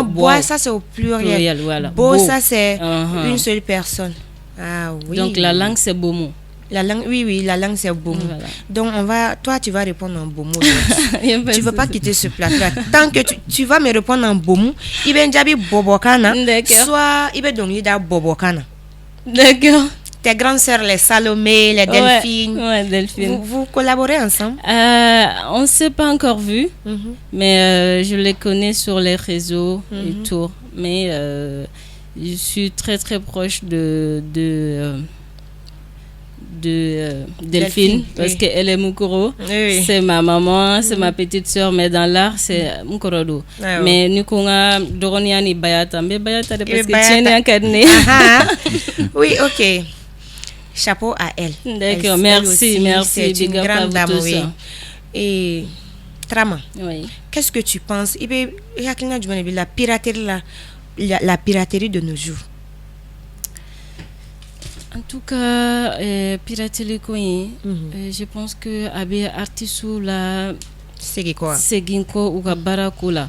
Bois, ça, c'est au pluriel. Voilà. Beau, ça, c'est une seule personne. Ah oui. Donc, la langue, c'est Bomou. La langue, oui, la langue, c'est Bomou. Voilà. Donc, toi, tu vas répondre en Bomou. Tu ne veux pas quitter ce plateau. Tant que tu vas me répondre en Bomou, il va dire Bobokana, soit il va donner Bobokana. D'accord. Tes grandes sœurs, les Salomé, les Delphine. Ouais, Delphine. Vous collaborez ensemble? On ne s'est pas encore vu, mais je les connais sur les réseaux et tout. Mais je suis très très proche de Delphine, parce qu'elle est Mukoro. Oui. C'est ma maman, c'est ma petite sœur, mais dans l'art, c'est Mukorodo. Mais nous avons Doroniani Bayata, mais Bayata de parce que tu es un cadenet. Oui, ok. Chapeau à elle. D'accord, merci. C'est une grande dame, oui. Et Trama, oui. Qu'est-ce que tu penses? La piraterie de nos jours. En tout cas, piraterie, je pense que abe artisu la Seginko ou Kabarako la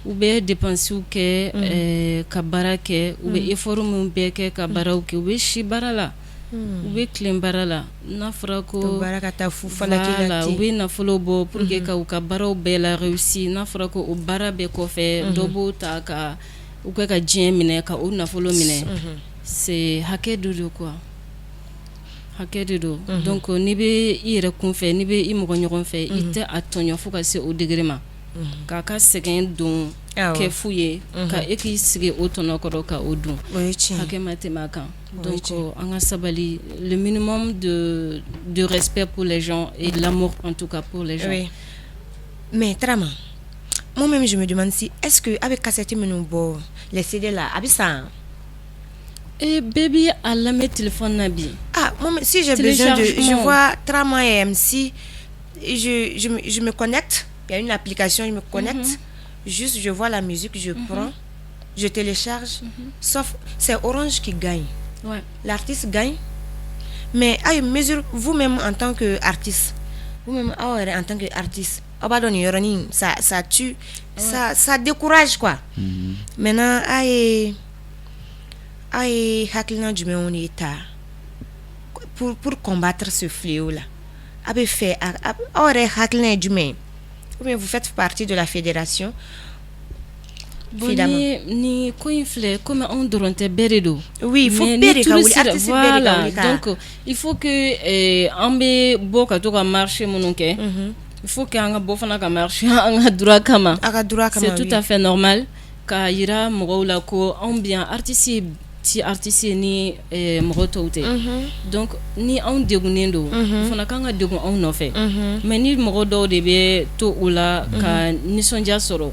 ou be dépenser ou que Kabarake ou be effort mun beke Kabarake ou be shibarala ou be klembarala na frako barakata fufala kilati ou be na follow bo pour que ka ou Kabara ou be la réussi na frako ou bara be ko fe dobo ta ka ou ka dien mine ka ou na follow mine. C'est hacker de quoi hacker de donc ni be ire kun fe ni be imogo nyogon fe ite atonyo fo ka se au degré ma ka ka segen don ke fuye ka eki sige otono ko ka odun hacker mathématique donc anga sabali le minimum de respect pour les gens et de l'amour en tout cas pour les gens. Oui. Mais Trama, moi-même je me demande si est-ce que avec cassette menubo les CD là abisa. Et baby, à la mettre téléphone nabi. Ah, moi, si j'ai besoin je vois Trama et MC, je me connecte. Il y a une application, je me connecte. Juste, je vois la musique, je prends, je télécharge. Sauf, c'est Orange qui gagne. Ouais. L'artiste gagne. Mais à une mesure, vous-même en tant qu'artiste, en tant qu'artiste, ça tue, ça décourage quoi. Maintenant, pour combattre ce fléau là, vous faites partie de la fédération. Ni comme on doit beredo. Oui, il faut voilà. Donc il faut que ambe boka to ka marcher mononke. Il faut que anga bofana ka marcher anga droit kama. C'est tout à fait normal ka ira mogola ko on bien artiste ni mogotoute. Donc ni on degunendo fana kanga degun on no fait. Mais ni mogodo de be to ula ka ni sonja soro.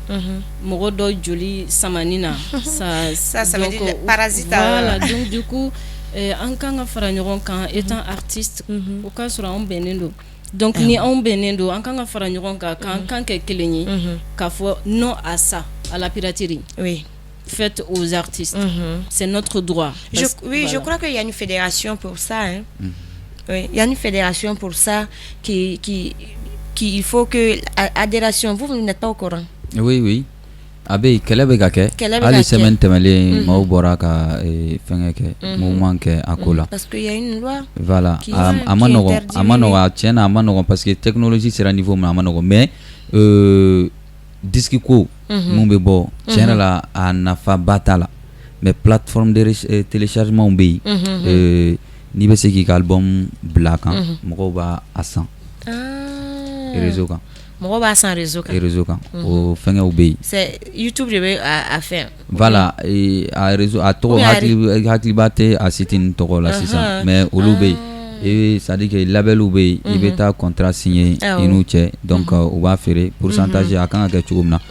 Mogodo joli samanina ça veut dire parasite. Voilà, donc du coup en kanga fara nyoron kan étant artiste au cas sera on benendo. Donc ni on benendo en kanga fara nyoron kan ke kelenyi ka fo non à ça, à la piraterie. Oui. Faites aux artistes. C'est notre droit. Je crois qu'il y a une fédération pour ça. Hein. Oui, il y a une fédération pour ça qui il faut que adhération. Vous n'êtes pas au courant. Oui. Abe kelebe gake. Ali semaine temele mau boraka fengeke mouvement ke akola. Parce qu'il y a une loi. Voilà. Amanogo tiena amanogo parce que technologie sera niveau amanogo mais disque ko mumbe bo tiena la anafa batala mais plateforme de téléchargement be ni be seki album black moko ba asan réseau kan moko ba asan réseau kan o fenge obey c'est YouTube je à faire voilà et à réseau à to hakli bate à sitin to la c'est ça mais olube et ça dit que label ou be il be ta contrat signé inu che donc on va faire pourcentage a kan ka cogo mina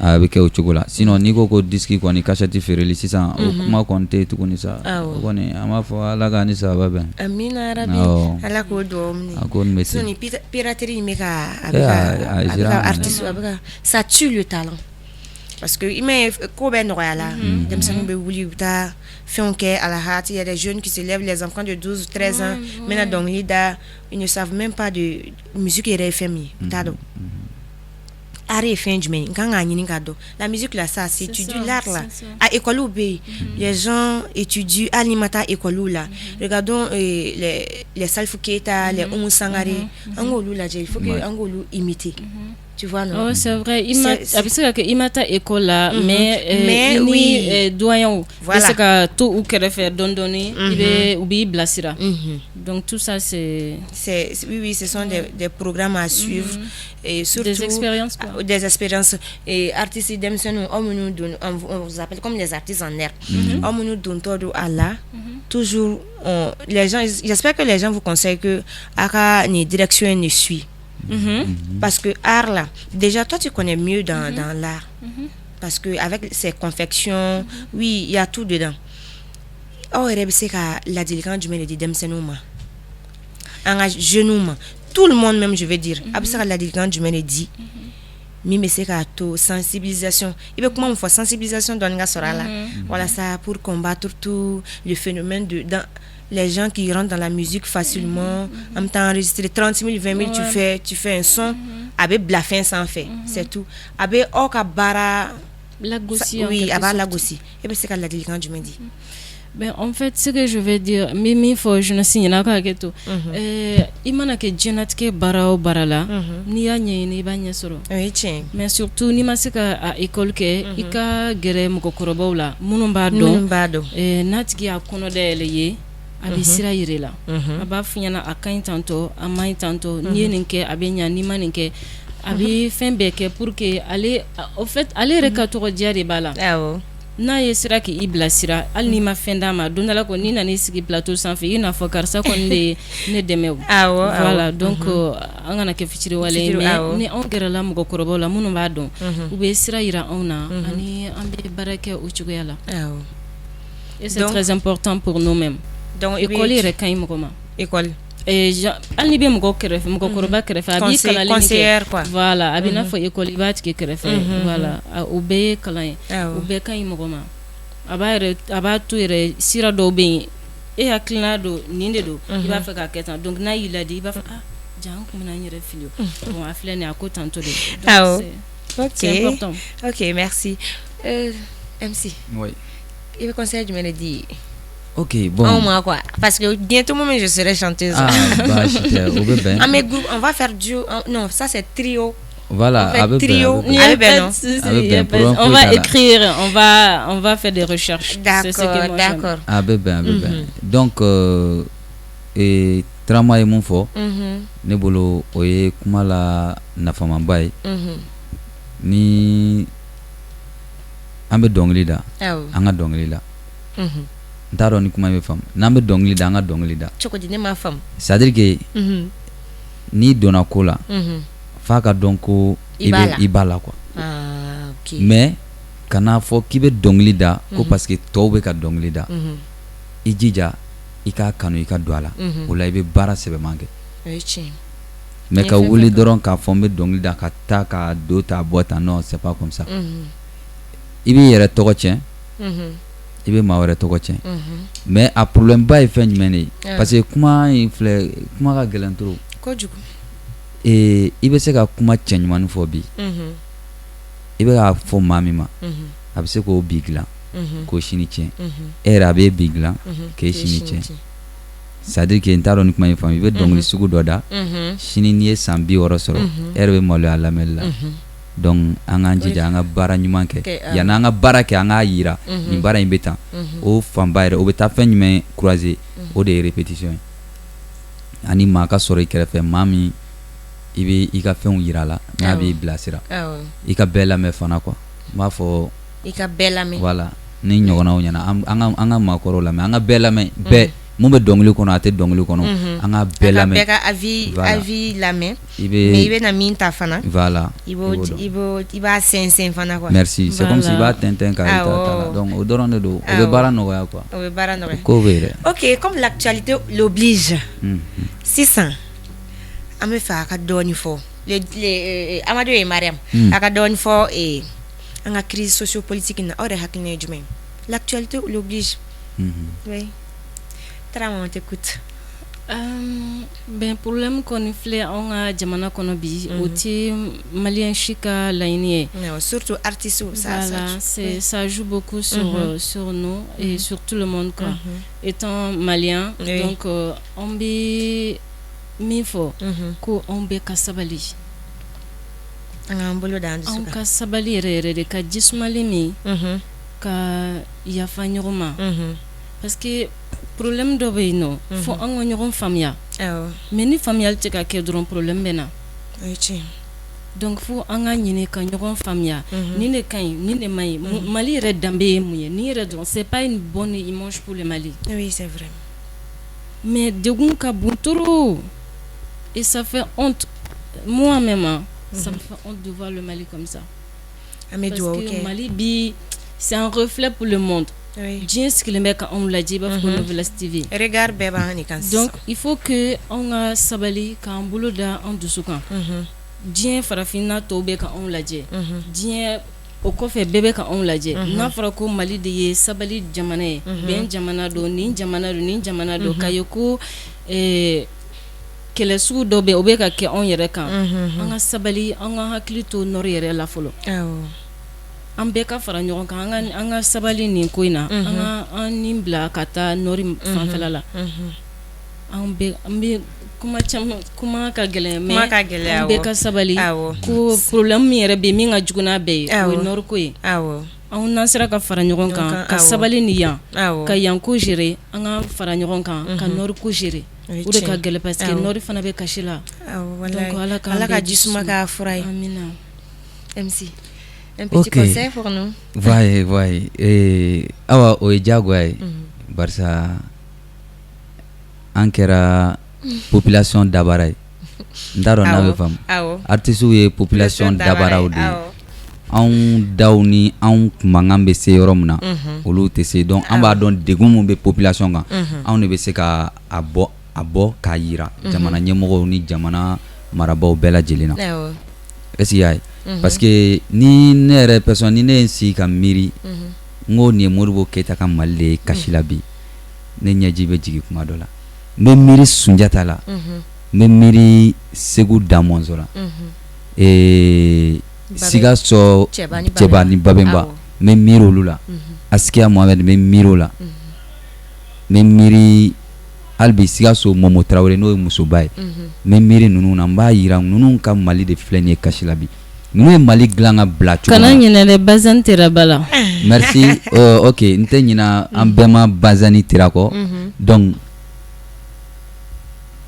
avec au cogo la sinon ni ko disque ko ni cassette faire li sisan o kuma compter tout ni ça ko ni ama fo ala ga ni ça va ben amina rabbi ala ko do mni akon mesi ni piraterie me ka avec artiste avec ça tue le talent parce que il met ko ben royala dem ça be wuli ta fait à la hâte. Il y a des jeunes qui se lèvent, les enfants de 12 13 ans maintenant donc ils ne savent même pas de musique et RFM la musique là ça c'est étudié l'art là à école ou les gens étudient alimenta école là regardons les Salfuketa les Oumou Sangare angolu là il faut que angolu imiter. Tu vois non? Oh, c'est vrai. Imata école là, mais oui, doyen. Voilà. C'est que tout ou qu'elle fait donner, il oublie blasira. Donc tout ça c'est oui, ce sont des programmes à suivre et surtout des expériences quoi. Des expériences et artistes d'Emson on vous appelle comme les artistes en herbe. On nous donne tout à la toujours les gens j'espère que les gens vous conseillent que aka ni direction ne suit. Parce que art là déjà toi tu connais mieux dans l'art parce que avec ces confections oui il y a tout dedans c'est que la délicate du mélodie d'Emsenoma en genouma tout le monde même je vais dire après la délicate du mélodie mais c'est que tout sensibilisation il veut comment on fait sensibilisation dans la là voilà ça pour combattre tout le phénomène de dans les gens qui rentrent dans la musique facilement en même temps enregistrer 30 000 20 000 tu fais un son avec la fin sans fait c'est tout avec okabara la gossi oui avec la gossi et ben c'est que la délicate du midi. Ben en fait ce que je vais dire mais faut je ne signe na ka keto imana ke jenatke barao barala ni ya ni banya soro oui tiens mais surtout ni masika à école ke ika gere mko korobawla munumba do natki akono de leye abisira yirela aba funyana akan tanto amai tanto ni ninke abenya ni maninke abi fembeke pour que aller au fait aller rekato diare bala na yesira ki ibla sira al ni ma fenda ma dondala ko ni na ni sigi plateau sans fi ina fo karsa ko ne demew voilà donc angana ke fitiri wale mais ni on gera la mo ko la munu ba don ou be sira ira ona ani ambe barake o chuguyala et c'est très important pour nous-mêmes donc école rekay mo koma école et alni be mko keref mko koroba keref abi kala conseiller quoi voilà abi na fo école bat ki keref voilà obe kala obe kay mko ma aba tu ire sira do be e aklina do ninde do iba fa ka ketan donc na il a dit iba fa jan ko na nyere filio bon afle ne akotanto de c'est important. OK merci MC oui il veut conseiller du mélodie. OK, bon. Oh, moi quoi. Parce que bientôt moi je serai chanteuse. Ah, bah, j'étais au bébé. Ah, mes groupes, on va faire duo. Non, ça c'est trio. Voilà, avec trio. On va écrire, on va faire des recherches. D'accord. Ah, bébé. Donc, et travail mon fort. Ne bolo oye kumala na fama bay. Ni ambe dongli da. Anga dongli da. Ndaro ni kuma me fam nambe dongli da nga dongli da choko dine ma fam c'est-à-dire que ni dona kola fa ka donko ibala quoi OK mais kana fo kibe dongli da ko parce que tobe ka dongli da ijija ika kanu ika douala ola ibe bara sebe mange mais ka wuli doron ka fombe dongli da ka ta ka do ta boîte non c'est pas comme ça ibi yere toko tien ibe mawre to ko tien mais a problème ba e fen meni parce que kuma ka gelantro ko juko et ibe se ka kuma change man fo bi ibe ka fo mamima abi se ko bigla ko shini tien era be bigla ke shini tien ça dire que ntaro ni kuma fami be dongli sugu doda shini ni sambi woro soro erbe molo ala mella donc anga njija anga bara nyuman ke yana anga bara ke anga yira ni bara imbeta o fambaire o beta fen nyume croiser o de répétition ani maka soro ikrefe mami ibe ika fen yira la na bi blasira ika bela me fana quoi ma fo ika bela me voilà ni nyogona o nyana anga makoro la me anga bela me be mun bɛ dɔnkili kɔnɔ a tɛ dɔnkili kɔnɔ an ka bɛɛ lamɛn bɛɛ ka avis lamɛn mais i bɛ na min ta fana voilà i b'a sɛnsɛn fana quoi merci c'est comme si i b'a tɛntɛn ka i ta la donc o dɔrɔn de don o bɛ baara nɔgɔya quoi o bɛ baara nɔgɔya ko bɛ yɛrɛ ok comme l'actualité l'oblige sisan an bɛ fɛ a ka dɔɔni fɔ Amadou et Mariam a ka dɔɔni fɔ an ka crise sociopolitique na aw yɛrɛ hakilina ye jumɛn l'actualité l'oblige oui Trama on t'écoute. Ben problème qu'on filɛ on a jamana kɔnɔ bi o ti malien chika laini surtout artistes ça joue beaucoup sur nous et sur tout le monde quoi étant malien donc on bi min fɔ ko on bɛ ka sabali an ka sabali yɛrɛ de ka jisumali min ka yafa ɲɔgɔn ma parce que problème dɔ bɛ yen nɔ fo an ka ɲɔgɔn faamuya mais ni faamuyali tɛ ka kɛ dɔrɔn problème bɛ na donc fo an ka ɲini ka ɲɔgɔn faamuya ni de ka ɲi ni de ma ɲi Mali yɛrɛ danbe ye mun ye ni yɛrɛ dɔrɔn c'est pas une bonne image pour le Mali oui c'est vrai mais degun ka bon trop et ça fait honte moi-même ça me fait honte de voir le Mali comme ça parce que Mali bi c'est un reflet pour le monde. Dieu ce qu'il met quand on l'a dit parce qu'on veut la TV. Regarde bébé donc il faut que on a sabali quand boulot da en dessous quand. Dieu farafina tobe quand on l'a dit. Dieu au koffe bébé quand on l'a dit. Na fara ko Mali de ye sabali jamana ben jamana do ni jamana do kayoko kele su do be obe ka ke on yere kan. An ga sabali an ga hakili to nor yere la folo. An bɛɛ ka fara ɲɔgɔn kan an ka sabali nin ko in na an nin bila ka taa nɔri fanfɛla la an bɛ kuma ka gɛlɛn mais an bɛɛ ka sabali ko problème min yɛrɛ bɛ min ka jugu n'a bɛɛ ye o ye nɔri ko ye anw n'an sera ka fara ɲɔgɔn kan ka sabali ni yan ka yan ko gérer an ka fara ɲɔgɔn kan ka nɔri ko gérer o de ka gɛlɛn parce que nɔri fana bɛ kasi la donc ala ka jisuma k'a fura ye amina MC un petit conseil pour nous. Voyez. Awa o jagoy barsa ankera population dabara ndaro na fam artistu ye population dabara o de an dawni an mangan be se yɔrɔ min na olu tɛ se donc an b'a dɔn degun mun bɛ population kan anw de bɛ se ka a bɔ k'a yira jamana ɲɛmɔgɔw ni jamana marabaw bɛɛ lajɛlen na est-ce que y'a ye parce que ni ne yɛrɛ personne ni ne ye n sigi ka miiri n ko nin ye Modibo Keyita ka Mali de ye kasi la bi ne ɲɛji bɛ jigin kuma dɔ la n bɛ miiri Sunjata la n bɛ miiri Segu Damɔzɔn la Sikaso Cɛba ni Babɛnba n bɛ miiri olu la Asikiya Mohamɛdi n bɛ miiri o la n bɛ miiri hali bi Sikaso Momo Tarawele n'o ye musoba ye n bɛ miiri ninnu na n b'a yira ninnu ka Mali de filɛ nin ye kasi la bi ninnu ye Mali dilan ka bila cogo kana ɲinɛ dɛ Bazani Tera bala merci ok n tɛ ɲina an bɛɛ ma Bazani Tera kɔ donc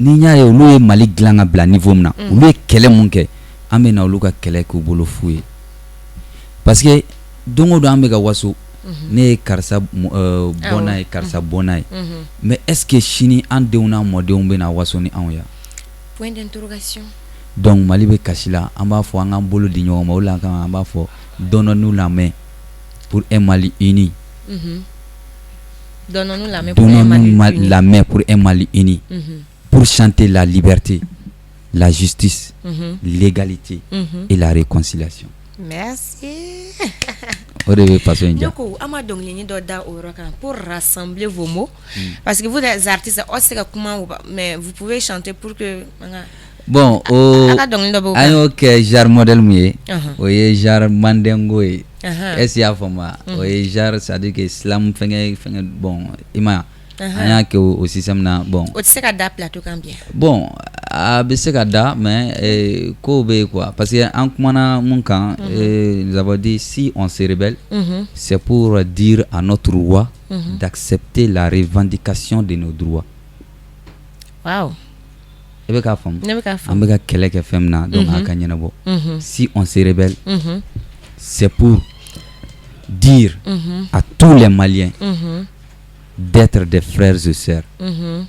ni y'a ye olu ye Mali dilan ka bila niveau min na olu ye kɛlɛ mun kɛ an bɛ na olu ka kɛlɛ k'u bolo fu ye parce que don o don an bɛ ka waso ne ye karisa bɔnna ye karisa bɔnna ye mais est ce que sini an denw n'a mɔdenw bɛ na waso ni anw ya point d'interrogation donc Mali bɛ kasi la an b'a fɔ an k'an bolo di ɲɔgɔn ma o la kan an b'a fɔ donnons-nous la main pour un Mali uni donnons-nous la main pour un Mali uni pour chanter la liberté, la justice, l'égalité et la réconciliation. Merci. Pour rassembler vos mots, parce que vous les artistes, mais vous pouvez chanter pour que... Bon, ok, jar modèle mieux, oui, jar mandengo, est-ce y'a format, oui, jar, c'est-à-dire que slam fait bon, ima. Anya que au système na bon. O tse ka da plateau combien? Bon, a be se ka da mais ko be quoi parce que en kumana mun kan nous avons dit si on se rebelle, c'est pour dire à notre roi d'accepter la revendication de nos droits. Wow. Ebe ka fam. An be ka kɛlɛ kɛ fɛn min na donc a ka ɲɛnabɔ. Si on se rebelle, c'est pour dire à tous les Maliens d'être des frères et sœurs,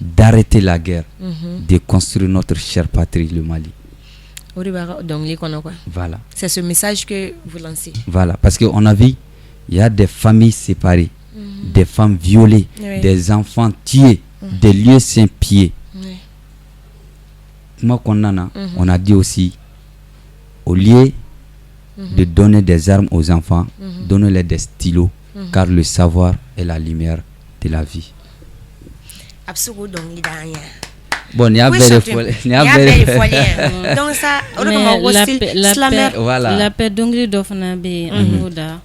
d'arrêter la guerre, de construire notre chère patrie, le Mali. Voilà. C'est ce message que vous lancez. Voilà, parce qu'on a vu, il y a des familles séparées, des femmes violées, des enfants tués, des lieux sans pied. Moi, on a dit aussi, au lieu de donner des armes aux enfants, donnez-les des stylos, car le savoir est la lumière de la vie. Bon, il y a Donc ça, la paix d'ongli d'offna be voilà.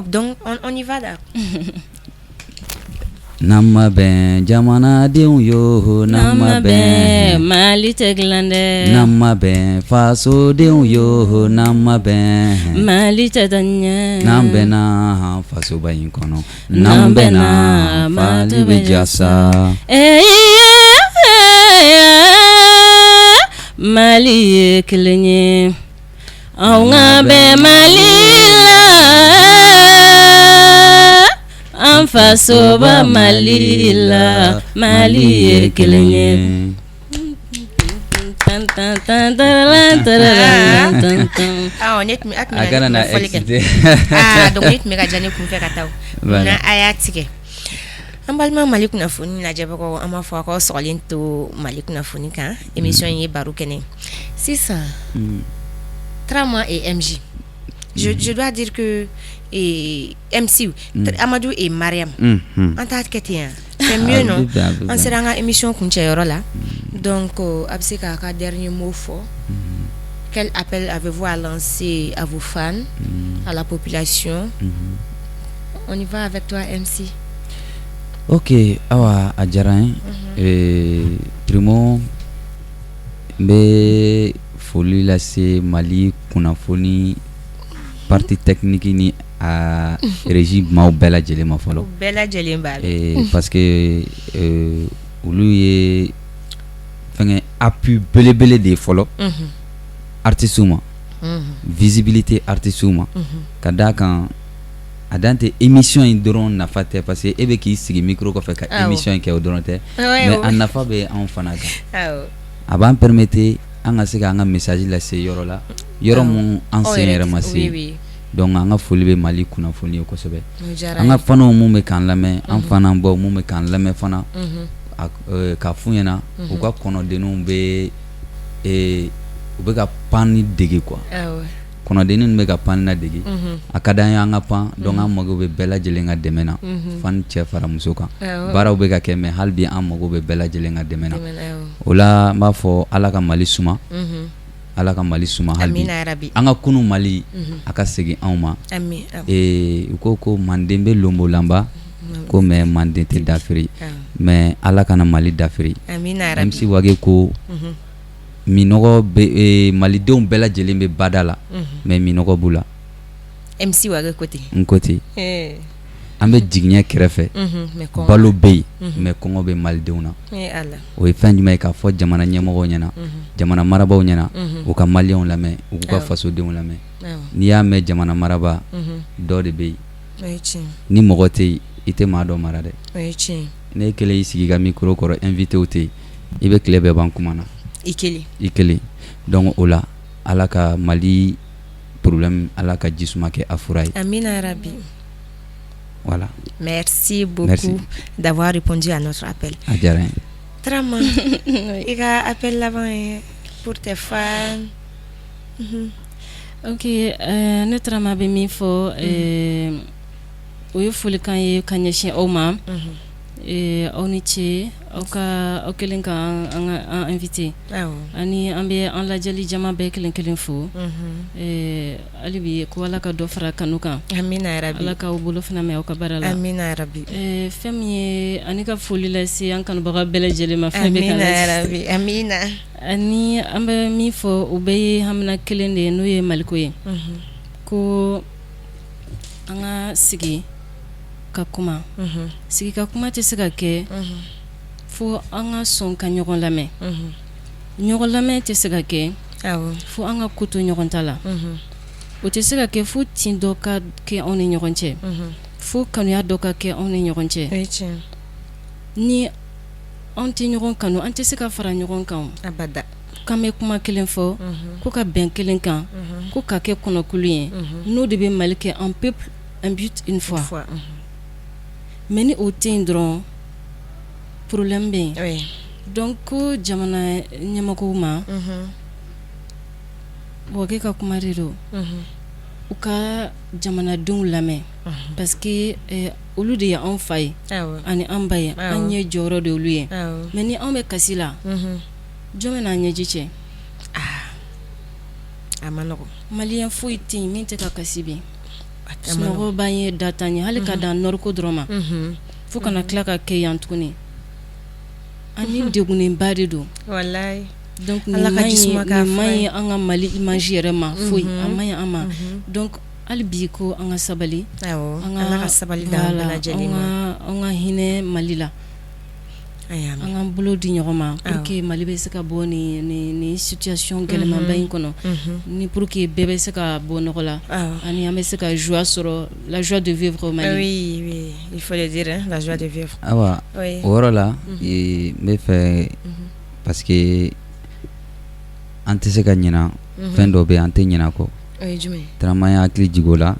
Donc on y va là. Nama ben jamana deun yo nama ben Mali teglande nama ben faso deun yo nama ben Mali tedanya nambe na faso bayin kono nambe na Mali bejasa Mali kelenye aunga be Mali faso ba Mali la Mali kelenye net mi ak donc net mi ga jane kum fe kataw na ayatike ambalma Mali kuna foni na jaba ko ama fo ko solin to Mali kuna foni kan émission yi Baro Kene c'est ça Trama et MJ je dois dire que et MC Amadou et Mariam en tant que c'est mieux non on sera dans émission kunche yoro là donc absika ka dernier mot fort quel appel avez-vous à lancer à vos fans à la population on y va avec toi MC. Ok awa adjaran primo be foli la se Mali kunafoni partie technique ni à régime ma bella jele ma folo bella jele mbal parce que ulu ye fenge appui belebele de folo artisuma visibilité artisuma kada kan adante émission in doron na faté parce que ebe ki sigi micro ko fait ka émission ke o doron té mais en nafa be en fanaga aban permettre anga siga anga message la se yoro la yoro mon ancien ramasi donc anga foli be Mali kuna foli ko sebe anga fano mu me kan lame an fana bo mu me kan lame fana ka funyana o ka kono denu be o be ka pani dege quoi kono denu be ka pani na dege akada anga pan donc an mago be bela jelenga demena fan che fara musoka bara o be ka keme halbi an mago be bela jelenga demena ola ma fo ala ka Mali suma ala ka Mali suma halbi anga kunu Mali aka segi anma ko mandembe lombo lamba ko me mandente d'Afrique mais ala kana Mali d'Afrique même si wage ko minogo be Mali don bela jelembe badala mais minogo bula MC wage côté ambe jignya krefe balo bey mais kongo be Malidenw o e fen jumay ka fo jamana nyemo nyana jamana maraba nyana o ka Malienw lamɛ o ka faso denw lamɛ ni ya mɛ jamana maraba do de bey ni mogote ite ma do mara de ne kele isigi ga micro koro invité ote ibe kele be ban kumana ikele donc ola ala ka Mali problème ala ka jisuma ke afurai amina rabbi. Voilà. Merci beaucoup d'avoir répondu à notre appel. Trama, il y a un appel là-bas pour tes fans. Ok, notre Trama bemi fo faut le kanye oma oniche au kelinka invité ani ambe en la jali jama be kelin fo alibi ko wala ka do fara kanuka amina rabbi ala ka ubulu fana me o ka barala amina rabbi femi ani ka foli la si an kan baga bele jeli ma femi kala amina rabbi amina ani ambe mi fo ubey hamna kelende no ye maliko ye ko anga sigi ka kuma sigi ka kuma te se ka kɛ fo an ka sɔn ka ɲɔgɔn lamɛn ɲɔgɔn lamɛn te se ka kɛ fo an ka ko to ɲɔgɔn ta la o te se ka kɛ fo tin dɔ ka kɛ anw ni ɲɔgɔn cɛ fo kanuya dɔ ka kɛ anw ni ɲɔgɔn cɛ ni an tɛ ɲɔgɔn kanu an tɛ se ka fara ɲɔgɔn kan abada k'an bɛ kuma kelen fɔ ko ka bɛn kelen kan ko ka kɛ kɔnɔkulu ye n'o de bɛ Mali kɛ un peuple un but une foi mais ni o tɛ yen dɔrɔn problème bɛ yen donc ko jamana ɲɛmɔgɔw ma kɛ ka kuma de don u ka jamanadenw lamɛn parce que olu de ye anw fa ye ani an ba ye an ye jɔyɔrɔ de olu ye mais ni anw bɛ kasi la jɔn bɛ n'a ɲɛji cɛ a ma nɔgɔ maliyɛn foyi tɛ yen min tɛ ka kasi bi sunɔgɔ b'an ye data ɲɛ hali ka dan nɔriko dɔrɔn ma fo kana tila ka kɛ yan tuguni ani degunenba de don wallahi donc nin man ɲi an ka Mali image yɛrɛ ma foyi a man ɲi an ma donc hali bi ko an ka sabali an ka sabali d'an bɛɛ lajɛlen ma an ka hinɛ Mali la an ka bolo di ɲɔgɔn ma pour que Mali bɛ se ka bɔ ni situation gɛlɛnmanba in kɔnɔ ni pour que bɛɛ bɛ se ka bɔ nɔgɔ la ani an bɛ se ka joie sɔrɔ la joie de vivre au Mali. Oui, il faut le dire, la joie de vivre. Awa o yɔrɔ la n bɛ fɛ parce que an tɛ se ka ɲina fɛn dɔ bɛ an tɛ ɲina kɔ tellement ya hakili jigin o la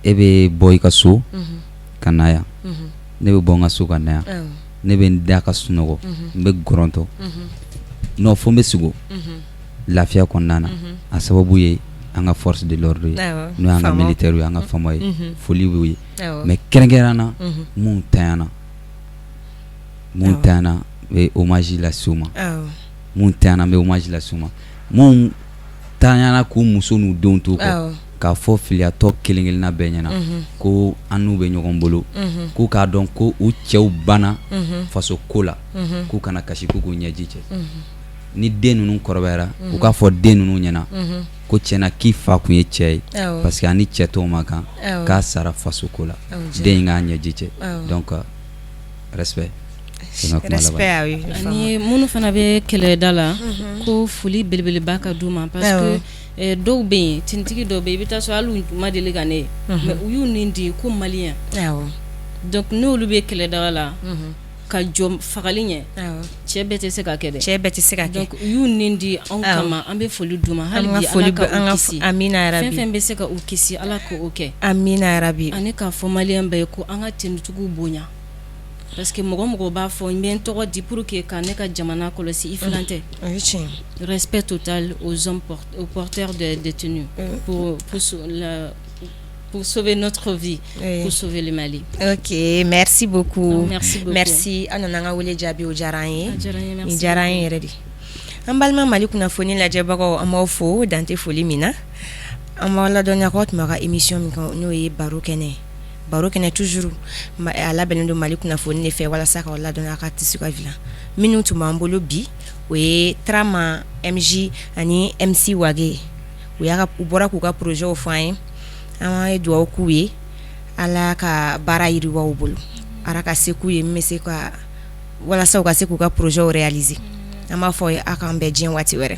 e bɛ bɔ i ka so ka na yan ne bɛ bɔ n ka so ka na yan ne bɛ n da ka sunɔgɔ n bɛ gɔrɔntɔ non fo n bɛ sigi lafiya kɔnɔna na a sababu ye an ka force de l'ordre ye n'o y'an ka militaire ye an ka fama ye foli b'u ye mais kɛrɛnkɛrɛnna mun tanyana n bɛ hommage lase u ma mun tanyana n bɛ hommage lase u ma mun tanyana k'u muso n'u denw to kɔ k'a fɔ filiyatɔ kelen-kelenna bɛɛ ɲɛna ko an n'u bɛ ɲɔgɔn bolo k'u k'a dɔn ko u cɛw banna faso ko la k'u kana kasi k'u k'u ɲɛji cɛ ni den ninnu kɔrɔbayara u k'a fɔ den ninnu ɲɛna ko tiɲɛna k'i fa kun ye cɛ ye parce que ani cɛ tɔw ma kan k'a sara faso ko la den in k'a ɲɛji cɛ donc respect ani minnu fana bɛ kɛlɛda la ko foli belebeleba ka d'u ma parce que dɔw bɛ yen tinitigi dɔw bɛ yen i bɛ taa sɔrɔ hali u ma deli ka ne ye mais u y'u nin di ko maliyɛn donc n'olu bɛ kɛlɛdaga la ka jɔ fagali ɲɛ cɛ bɛɛ tɛ se ka kɛ dɛ cɛ bɛɛ tɛ se ka kɛ donc u y'u nin di anw kama an bɛ foli d'u ma hali bi ala ka u kisi fɛn fɛn bɛ se ka u kisi ala k'o kɛ amina yarabi ani k'a fɔ maliyɛn bɛɛ ye ko an ka tinitigiw bonya parce que mɔgɔ b'a fɔ n bɛ n tɔgɔ di pour que ka ne ka jamana kɔlɔsi i filan tɛ respect total aux hommes aux porteurs de détenus pour sauver notre vie pour sauver le Mali. Ok, merci beaucoup. Merci beaucoup. Merci an nana nga wele jaabi o diyara an ye ni diyara an yɛrɛ de an balima Mali kunnafoni lajɛbagaw an b'aw fo dante foli min na an b'aw ladɔnniya k'aw tun b'a ka émission min kan n'o ye baro kɛnɛ toujours a labɛnnen don Mali kunnafoni de fɛ walasa k'aw ladɔnniya ka tisi ka vilan minnu tun b'an bolo bi o ye Trama MJ ani MC Wage u bɔra k'u ka projet fɔ an ye an ye dugawu k'u ye ala ka baara yiriwa u bolo ala ka se k'u ye min bɛ se ka walasa u ka se k'u ka projet réaliser an b'a fɔ a k'an bɛɛ diɲɛ waati wɛrɛ